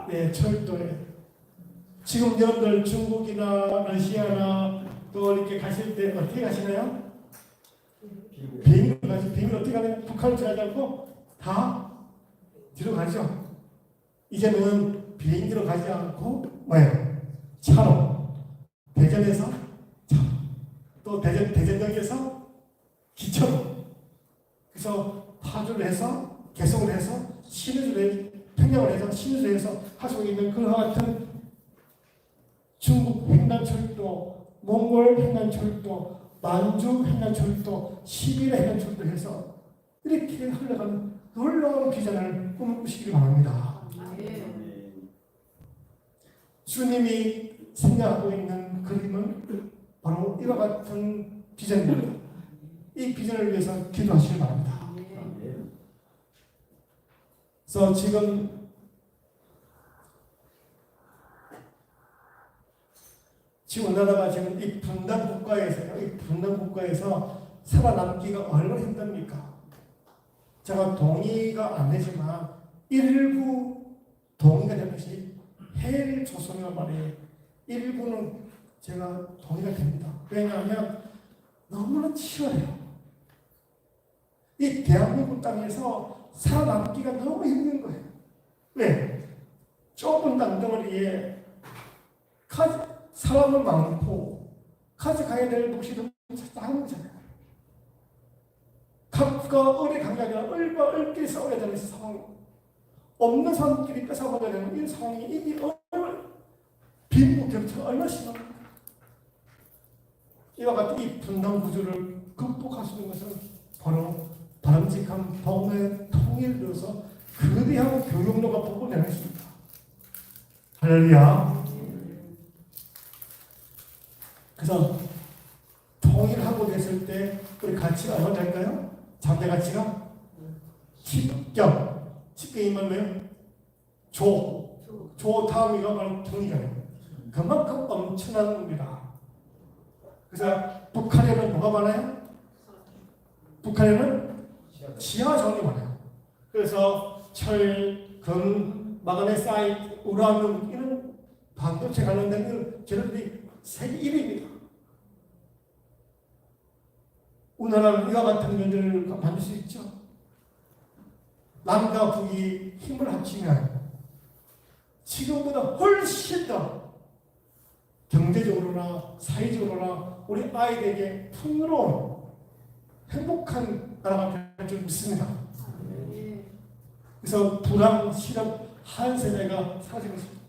네, 철도에. 지금 여러분들 중국이나 러시아나 또 이렇게 가실 때 어떻게 가시나요? 비행기로 가죠. 비행기로 어떻게 가나요? 북한을 지나지 않고 다 뒤로 가죠. 이제는 비행기로 가지 않고 뭐예요? 차로. 대전에서 차로. 또 대전역에서 기차로. 그래서 파주를 해서 개성을 해서 신의주를 평양을 해서 신의주를 해서 하시고 있는 그와 같은 중국 횡단철도, 몽골 횡단철도, 만주 횡단철도, 시빌 횡단철도 해서 이렇게 흘러가는 놀라운 비전을 꿈꾸시기 바랍니다. 주님이 생각하고 있는 그림은 바로 이와 같은 비전입니다. 이 비전을 위해서 기도하시기 바랍니다. 그래서 지금 우리나라가 지금 이 분단 국가에서 살아남기가 얼마나 힘듭니까? 제가 동의가 안 되지만 일부 동의가 된 것이 해일 조선이란 말이에요. 일부는 제가 동의가 됩니다. 왜냐하면 너무나 치열해요. 이 대한민국 땅에서 살아남기가 너무 힘든 거예요. 왜? 좁은 땅덩어리에 사람은 많고 가져가야 될 몫이 너무 작은 거잖아요. 각부가 을의 강약이라 을과 을끼리 싸워야 되는 상황, 없는 사람끼리 뺏어가야 되는 이 상황이 이 빈부 격차가 얼마나 심합니까? 이와 같은 이 분단 구조를 극복할 수 있는 것은 바로 바람직한 복음의 통일을 이루어서 거대한 교육로가 복음을 내겠습니다. 할렐루야. 그래서 통일하고 됐을 때 우리 가치가 얼마나 될까요? 잠재 가치가 집격. 집격이면 뭐예요? 조 다음이가 바로 통일이에요. 그만큼 엄청난 겁니다. 그래서 북한에는 뭐가 많아요? 북한에는 지하정이 많아요. 그래서 철, 금, 마그네사이트, 우라늄 이런 반도체 관련된 재료들이 세계 1위입니다. 우리나라는 이와 같은 면들을 만들 수 있죠. 남과 북이 힘을 합치면 지금보다 훨씬 더 경제적으로나 사회적으로나 우리 아이들에게 풍요로운 행복한 나라가 될 줄 믿습니다. 그래서 불황, 실업, 한 세대가 사라지고 있습니다.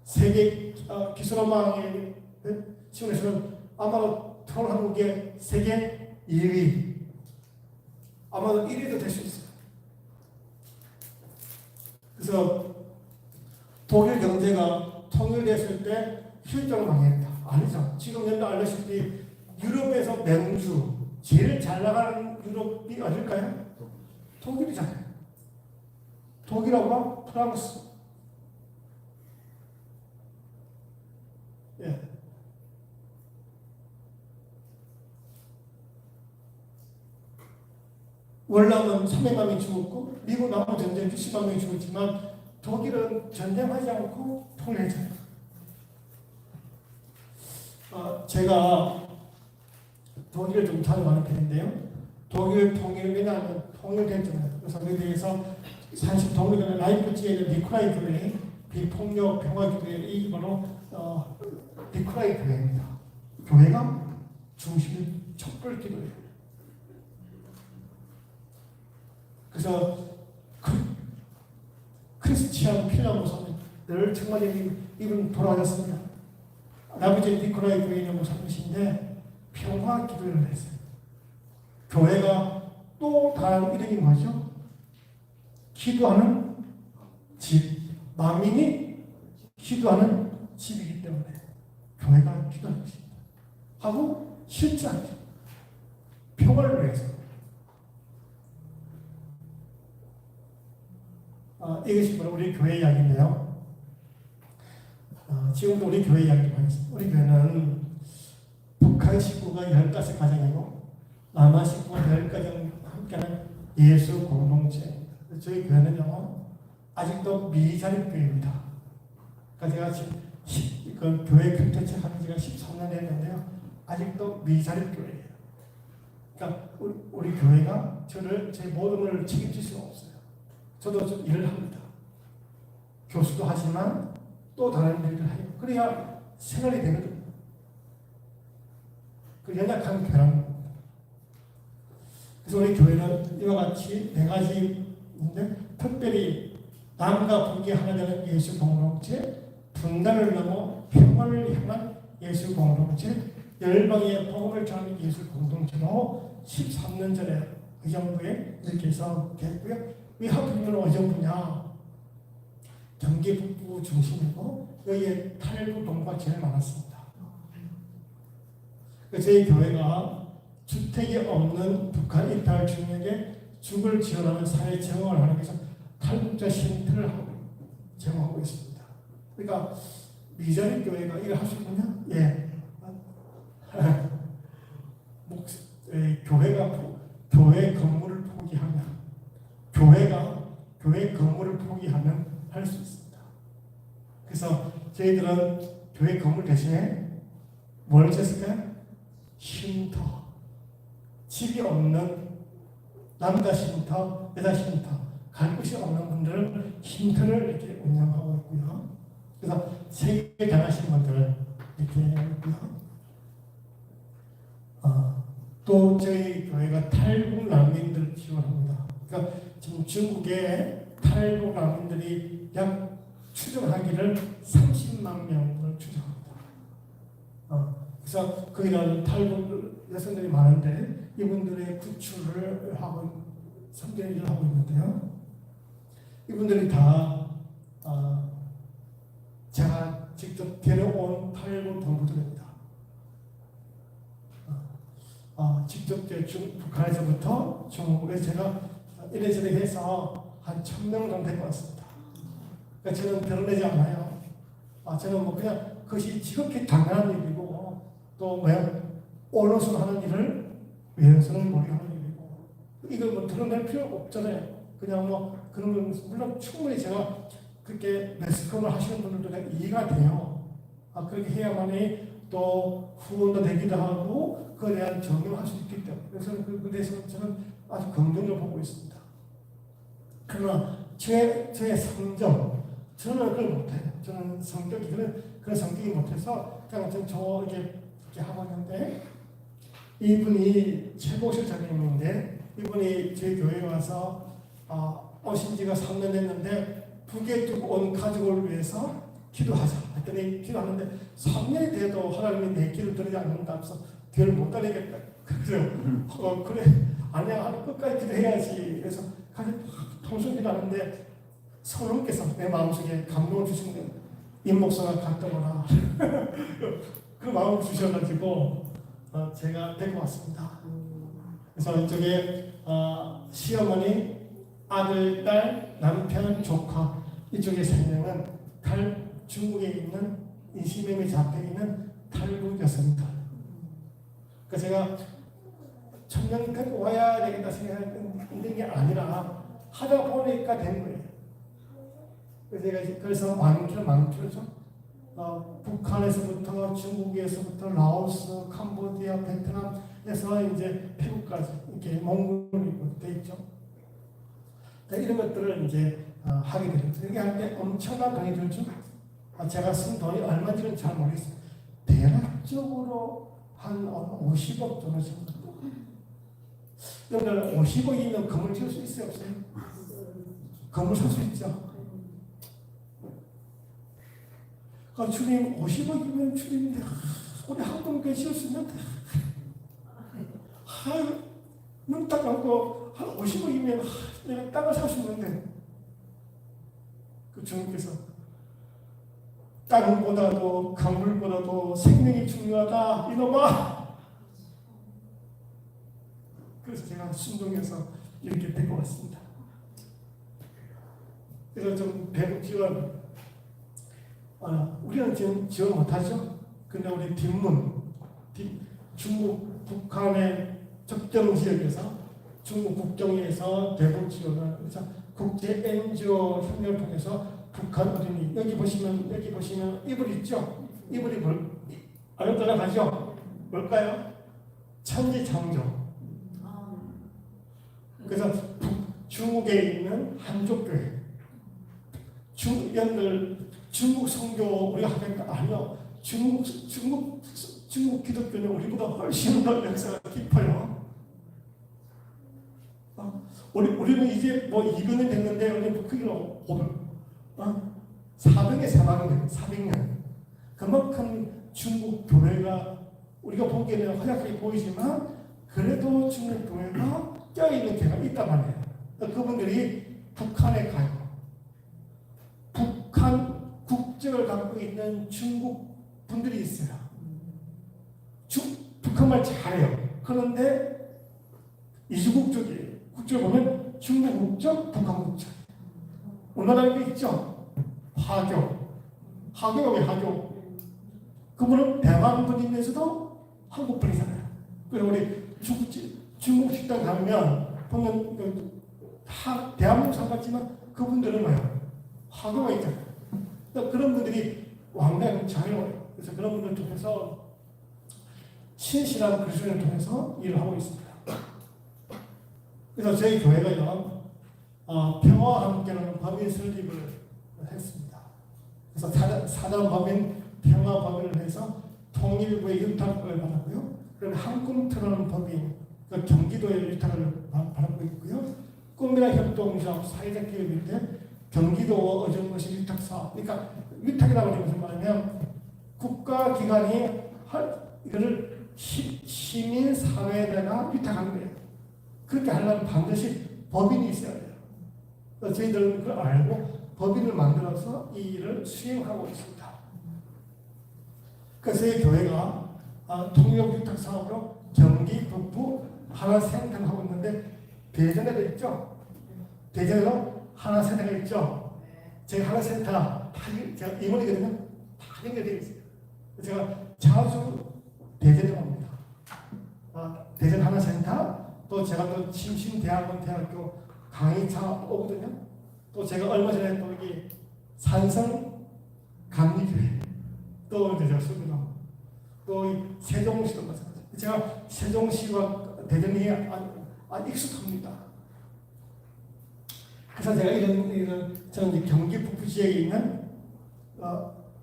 세계 기술망의 지원에서는 아마 트롤 한국의 세계 2위, 아마도 1위도 될 수 있어요. 그래서 독일 경제가 통일됐을 때 실적으로 망했다. 아니죠. 지금 여러분 알다시피 유럽에서 맹주, 제일 잘 나가는 유럽이 어딜까요? 독일이잖아요. 독일하고 프랑스. 예. 월남은 300만 명이 죽었고 미국 남부 전쟁 60만 명이 죽었지만 독일은 전쟁하지 않고 통일했잖아요. 제가 독일을 좀 자주 가는 편인데요. 독일 통일 왜냐하면 통일됐잖아요. 그래서 거기에 대해서 사실 독일의 라이프치히에 있는 니콜라이 교회, 비폭력 평화교회 이 바로 니콜라이 교회입니다. 교회가 중심이 촛불 기도예요. 그래서 크리스티안 필라 목사님 늘 정말 이분 돌아가셨습니다. 아버지 니콜라이 교회 있는 목사님이신데 평화 기도를 했어요. 교회가 또 다른 이름이 뭐죠? 기도하는 집. 만민이 기도하는 집이기 때문에 교회가 기도하는 것입니다. 하고 실제하죠. 평화를 위해서. 이것이 바로 우리 교회 이야기인데요. 지금도 우리 교회 이야기를 하겠습니다. 우리 교회는 북한 식구가 15가정이고 남한 식구가 10가정 함께하는 예수 공동체입니다. 저희 교회는요 아직도 미자립교회입니다. 그러니까 제가 지금 그 교회 교태책 하는 지가 13년 됐는데요 아직도 미자립교회예요. 그러니까 우리 교회가 제 모든 걸 책임질 수가 없어요. 저도 좀 일을 합니다. 교수도 하지만 또 다른 일을 해요. 그래야 생활이 되거든요. 그 연약한 교회는 그래서 우리 교회는 이와 같이 4가지인데 특별히 남과 북이 하나 되는 예수 공동체, 분단을 넘어 평화를 향한 예수 공동체, 열방의 복음을 전하는 예수 공동체로 13년 전에 의정부에 이렇게 해서 됐고요. 왜 하필이면 의정부냐? 경기 북부 중심이고 여기에 탈북 동부가 제일 많았습니다. 저희 교회가 주택이 없는 북한 이탈 주민에게 주거를 지원하는 사회 제공을 하는 것은 탈북자 쉼터를 제공하고 있습니다. 그러니까 미자립 교회가 이걸 할 수 있느냐? 예. 교회 건물을 포기하면 교회 건물을 포기하면 할 수 있습니다. 그래서 저희들은 교회 건물 대신에 뭘 쳤을까요? 쉼터. 집이 없는 남자 쉼터, 여자 쉼터, 갈 곳이 없는 분들은 쉼터를 이렇게 운영하고 있고요. 그래서 세계 당하신 분들 이렇게 있고요. 또 저희 교회가 탈북 난민들 지원합니다. 그러니까 지금 중국에 탈북 난민들이 약 추정하기를 30만 명을 추정합니다. 그래서 거기는 탈북 여성들이 많은데 이분들의 구출을 하고 선대 일을 하고 있는데요. 이분들이 다 제가 직접 데려온 탈북 동부들입니다. 직접 북한에서부터 중국에 제가 이래저래 해서 한 1000명 정도 데리고 왔습니다. 그러니까 저는 드러내지 않아요. 저는 뭐 그냥 그것이 지극히 당연한 일이고 또 뭐야 오른손 하는 일을 왼손은 머리 하는 일이고 이걸 뭐 드러낼 필요 없잖아요. 그냥 뭐 그런 건 물론 충분히 제가 그렇게 매스컴을 하시는 분들도 이해가 돼요. 그렇게 해야만이 또 후원도 되기도 하고 그에 대한 적용할 수 있기 때문에 그래서 그 대해서 저는 아주 긍정적으로 보고 있습니다. 그러나 저의 성적 저는 그걸 못해요. 저는 성격이 그런 성격이 못해서 그냥 저 이렇게 하고 있는데 이분이 최고실장님인데 이분이 저희 교회에 와서 오신 지가 3년 됐는데 북에 두고 온 가족을 위해서 기도하자 했더니 기도하는데 3년이 돼도 하나님이 내 기도를 들지 않는다 해서 교회를 못 다니겠다. 그래서 그래 아니야 끝까지 기도해야지. 그래서 같이 통성 기도하는데 성령께서 내 마음속에 감동을 주신 거예요. 임목사가 갔다 오라. 그 마음을 주셔가지고 제가 데리고 왔습니다. 그래서 이쪽에 시어머니, 아들, 딸, 남편, 조카 이쪽에 3명은 중국에 있는 인신명이 잡혀있는 탈북 여성입니다. 그래서 제가 1000명 데리고 와야 되겠다 생각했는 게 아니라 하다 보니까 된 거예요. 그래서 많죠. 북한에서부터 중국에서부터 라오스, 캄보디아, 베트남에서 이제 태국까지 이렇게 몽골이 돼 있죠. 이런 것들을 이제 하게 됩니다. 이렇게 할 때 엄청난 돈이 들죠. 제가 쓴 돈이 얼마인지는 잘 모르겠어요. 대략적으로 한 50억 정도 됩니다. 여러분들 50억이면 건물 지을 수 있어요, 없어요? 건물 살 수 있죠. 주님 50억이면 주님인데 우리 한동교회 지을 수 있는데 눈 딱 감고 한 50억이면 내가 땅을 살 수 있는데 그 주님께서 땅보다도 강물보다도 생명이 중요하다 이놈아. 그래서 제가 순종해서 이렇게 데리고 왔습니다. 그래서 좀 대북 지원 우리는 지금 지원 못하죠. 근데 우리 중국 북한의 접경 지역에서 중국 국경에서 대북 지원을 그래서 국제 NGO 협력을 통해서 북한 어린이 여기 보시면 이불 있죠. 이불이 어렵다가 가죠. 뭘까요? 천지창조. 그래서 중국에 있는 한족교회 중국 성교 우리가 하니까 아니요. 중국 기독교는 우리보다 훨씬 더 역사가 깊어요. 우리는 이제 뭐 200년 됐는데 우리는 크기로 400년. 그만큼 중국 교회가 우리가 보기에는 허약하게 보이지만 그래도 중국 교회가 껴있는 교회가 있단 말이에요. 그분들이 북한에 가요. 북한 국적을 갖고 있는 중국 분들이 있어요. 북한말 잘해요. 그런데 이주국적이에요. 국적을 보면 중국 국적, 북한 국적. 우리나라에 있죠. 하교. 그분은 대만 분인데서도 한국 분이잖아요. 그리고 우리 중국 식당 가면 보면 대한민국 살았지만 그분들은 뭐예요? 하교가 있잖아요. 그런 분들이 왕래를 잘해요. 그래서 그런 분들 통해서 신실한 그리스도인을 통해서 일을 하고 있습니다. 그래서 저희 교회가요, 평화와 함께라는 법인 설립을 했습니다. 그래서 사단 법인, 평화 법인을 해서 통일부의 유탁을 받았고요. 그리고 한꿈터라는 법인, 경기도의 유탁을 받고 있고요. 꿈이나 협동조합 사회적 기업인데 경기도 어정거시 위탁사업. 그러니까 위탁이라고 하는 것은 뭐냐면 국가기관이 이거를 시민 사회에다가 위탁하는 거예요. 그렇게 하려면 반드시 법인이 있어야 돼요. 그래서 저희들은 그걸 알고 법인을 만들어서 이 일을 수행하고 있습니다. 그래서 저희 교회가 통역 위탁 사업으로 경기 북부 하나센터를 하고 있는데 대전에도 있죠. 대전에도 하나센터가 있죠. 제가 하나센터 제가 임원이거든요. 다 연결되어 있어요. 제가 자주 대전에 옵니다. 대전 하나센터 또 제가 또 침신대학원 대학교 강의차 오거든요. 또 제가 얼마 전에 또 여기 산성 감리교회 또 이제 제가 수고도 또 세종시도 마찬가지. 제가 세종시와 대전이 익숙합니다. 그래서 제가 저는 이제 경기 북부 지역에 있는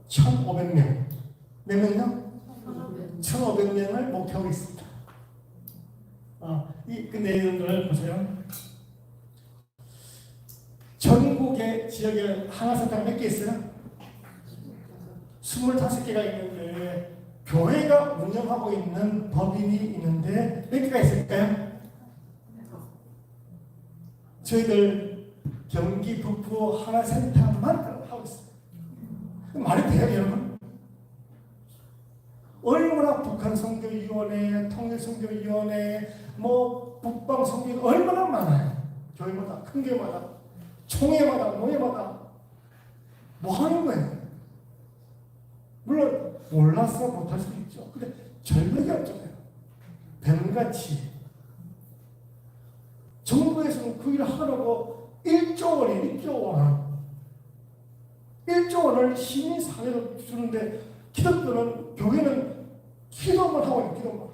1,500명 몇 명요? 1,500명을 목표하고 있습니다. 그 내용을 보세요. 전국의 지역에 하나센터가 몇 개 있어요? 25개가 있는데 교회가 운영하고 있는 법인이 있는데 몇 개가 있을까요? 저희들 경기 북부 하나센터만 하고 있어요. 말이 돼요, 여러분? 얼마나 북한 선교위원회, 통일선교위원회, 북방 선교 얼마나 많아요. 교회마다, 큰 교회마다, 총회마다, 모회마다 뭐 하는 거예요? 물론 몰라서 못할 수도 있죠. 근데 절벽이 없잖아요. 뱀같이 정부에서는 그 일을 하려고 1조 원이에요. 1조 원. 1조 원을 시민사회로 주는데 기독교는, 교회는 기도만 하고 있는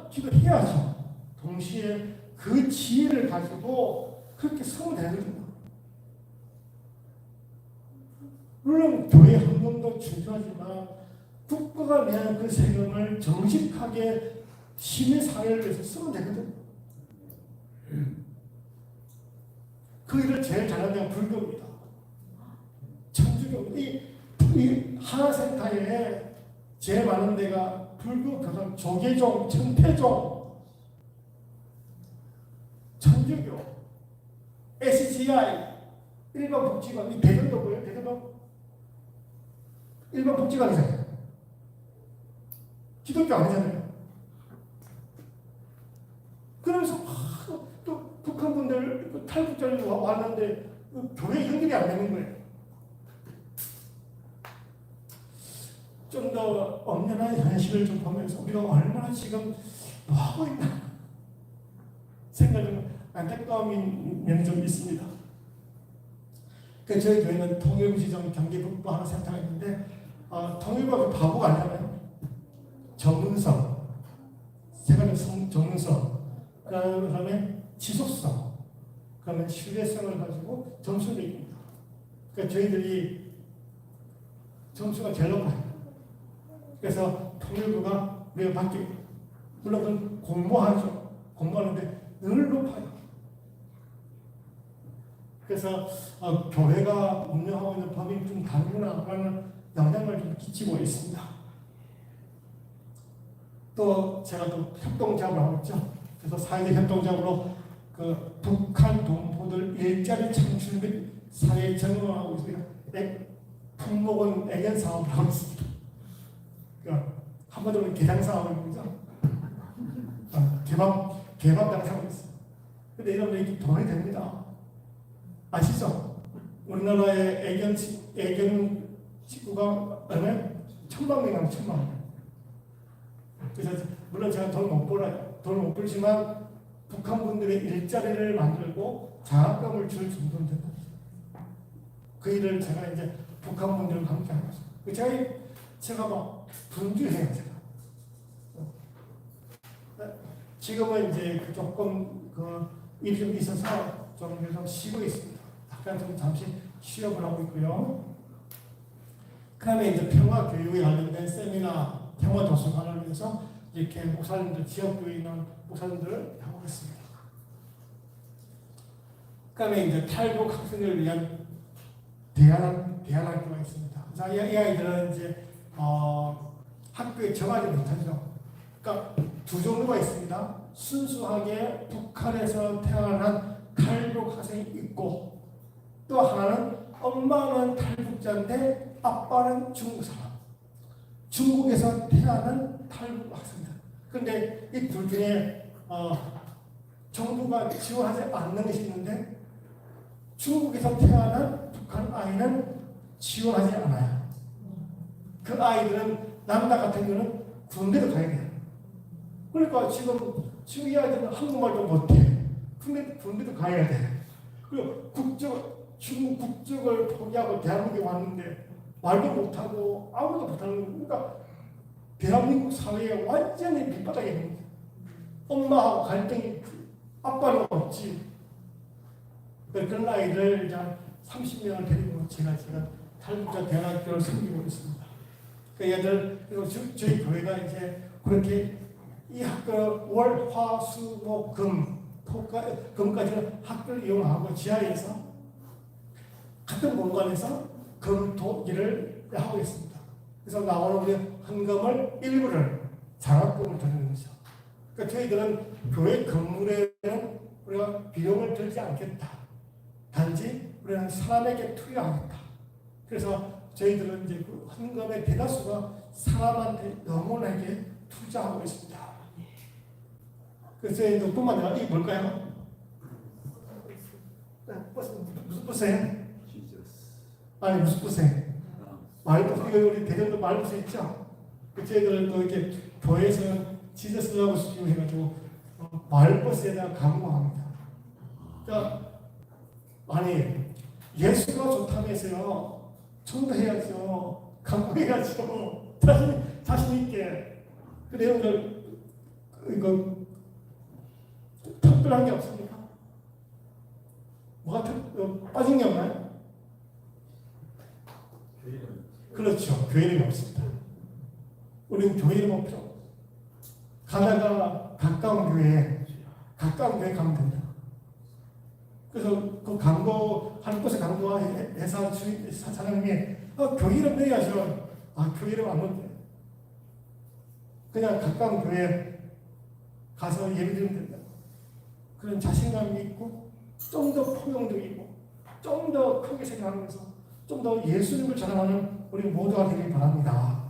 기도해야죠. 동시에 그 지혜를 가지고 그렇게 서면 되거든요. 물론 교회 헌금도 중요하지만 국가가 내는 그 세금을 정직하게 시민사회를 위해서 쓰면 되거든요. 그 일을 제일 잘하는 데가 불교입니다. 천주교. 이 하나센터에 제일 많은 데가 불교 교단, 조계종, 천태종, 천주교, SGI, 일반 복지관, 이 대전도 뭐예요? 대전도 일반 복지관이잖아요. 기독교 아니잖아요. 그러면서 또 북한 분들 탈북자들이 왔는데 교회 연결이 안 되는 거예요. 좀 더 엄연한 현실을 좀 보면서 우리가 얼마나 지금 뭐 하고 있나 생각은 안타까움이 면이 좀 있습니다. 저희 교회는 통일부지점 경기 북부 하나센터가 있는데 통일부가 바보가 아니잖아요. 전문성, 세 가지 전문성, 그다음에 지속성, 그다음에 신뢰성을 가지고 점수를 매깁니다. 그러니까 저희들이 점수가 제일 높아요. 그래서 통일부가 매우 바뀌고, 물론 그건 공모하죠. 공모하는데 늘 높아요. 그래서 교회가 운영하고 있는 법이 좀 다르구나라는 영향을 좀 끼치고 있습니다. 또 제가 또 협동작업을 하고 있죠. 그래서 사회적 협동작업으로 그 북한 동포들 일자리 창출 및 사회 정응하고 있습니다. 품목은 애견 사업을 하고 있습니다. 그러니까 한마디로 개장 사업을 보죠. 개밥 장사하고 있어요. 근데 이러면 이게 돈이 됩니다. 아시죠? 우리나라의 애견 식구가 얼마나? 1,000만 명이면 1,000만 명. 그래서 물론 제가 돈 못 벌어요. 돈을 못 벌지만 북한 분들의 일자리를 만들고 장학금을 줄 정도는 된다. 그 일을 제가 이제 북한 분들과 함께 하는 거죠. 제가 막 분주해요. 제가. 지금은 이제 조금 일이 좀 있어서 좀 쉬고 있습니다. 잠깐 좀 잠시 취업을 하고 있고요. 그 다음에 이제 평화 교육에 관련된 세미나, 평화 도서관을 위해서 이렇게 목사님들, 지역교회에 있는 목사님들을 하고 있습니다. 그 다음에 이제 탈북 학생들을 위한 대안학교가 있습니다. 이 아이들은 이제 학교에 정하지 못하죠. 그러니까 두 종류가 있습니다. 순수하게 북한에서 태어난 탈북 학생이 있고 또 하나는 엄마는 탈북자인데 아빠는 중국 사람. 중국에서 태어난 탈북 학생들. 그런데 이 둘 중에 정부가 지원하지 않는 것이 있는데 중국에서 태어난 북한 아이는 지원하지 않아요. 그 아이들은 남자 같은 경우는 군대도 가야 돼요. 그러니까 지금 이 아이들은 한국말도 못해. 근데 군대도 가야 돼. 그리고 중국 국적을 포기하고 대한민국에 왔는데 말도 못하고 아무도 못하는 거예요. 그러니까 대한민국 사회에 완전히 밑바닥에 있는 거예요. 엄마하고 갈등이 아빠는 없지. 그런 아이들 이제 30명을 데리고 제가 지금 탈북자 대학교를 섬기고 있습니다. 그 애들 그리고 저희 교회가 이제 그렇게 이 학교 월, 화, 수, 목, 금까지는 학교를 이용하고 지하에서 같은 공간에서 금, 토, 일을 하고 있습니다. 그래서 나오는 우리 헌금을 일부를 장학금을 드리는 거죠. 그러니까 저희들은 교회 건물에는 우리가 비용을 들지 않겠다. 단지 우리는 사람에게 투여하겠다. 그래서 저희들은 이제 그 헌금의 대다수가 사람한테 영혼에게 투자하고 있습니다. 그래서 저희들 뿐만 아니라 이게 뭘까요? 무슨 버스예요? 아니 무슨 버스예요? 말버스. 이거 우리 대전도 말버스 있죠? 그 저희들은 또 이렇게 교회에서는 지저스라고 해가지고 말버스에다가 강구합니다. 그러니까 아니 예수가 좋다면서요. 전도해야죠. 강구해야죠. 자신 있게. 그 내용들 이거 특별한 게 없습니까? 뭐가 빠진 게 없나요? 그렇죠. 교회 이름이 없습니다. 우리는 교회 이름 없죠. 가다가 가까운 교회 가면 됩니다. 그래서 그 강도하는 곳에 강도한 회사 사장님이 교회 이름 내야죠. 교회 이름 안 넣는데 그냥 가까운 교회 가서 예배 드리면 된다. 그런 자신감이 있고 좀 더 포용적이고 좀 더 크게 생각하면서 좀 더 예수님을 자랑하는 우리 모두가 되길 바랍니다.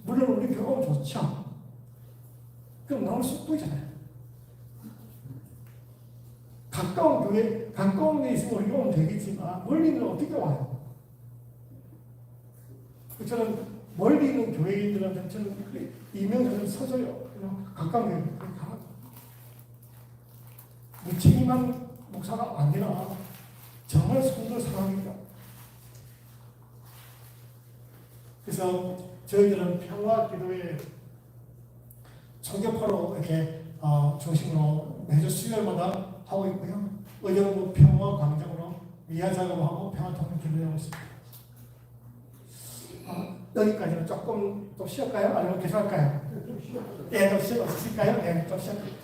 물론 우리 경험 좋죠. 그럼 너무 쑥보이잖아요. 가까운 데 있으면 우리가 오면 되겠지만 멀리 있는 어떻게 와요? 저는 멀리 있는 교회인들한테 저는 이명을 서줘요. 가까운 교회 가라고. 무책임한 목사가 아니라 정말 성도를 사랑합니다. 그래서 저희들은 평화 기도회 청교포로 이렇게 중심으로 매주 수요일마다 하고 있고요. 의정부 평화 광장으로 미아 작업하고 평화통일 기도하고 있습니다. 여기까지는 조금 또 쉬었까요? 아니면 계속할까요? 좀 쉬었을까요? 네, 좀 쉬었을까요?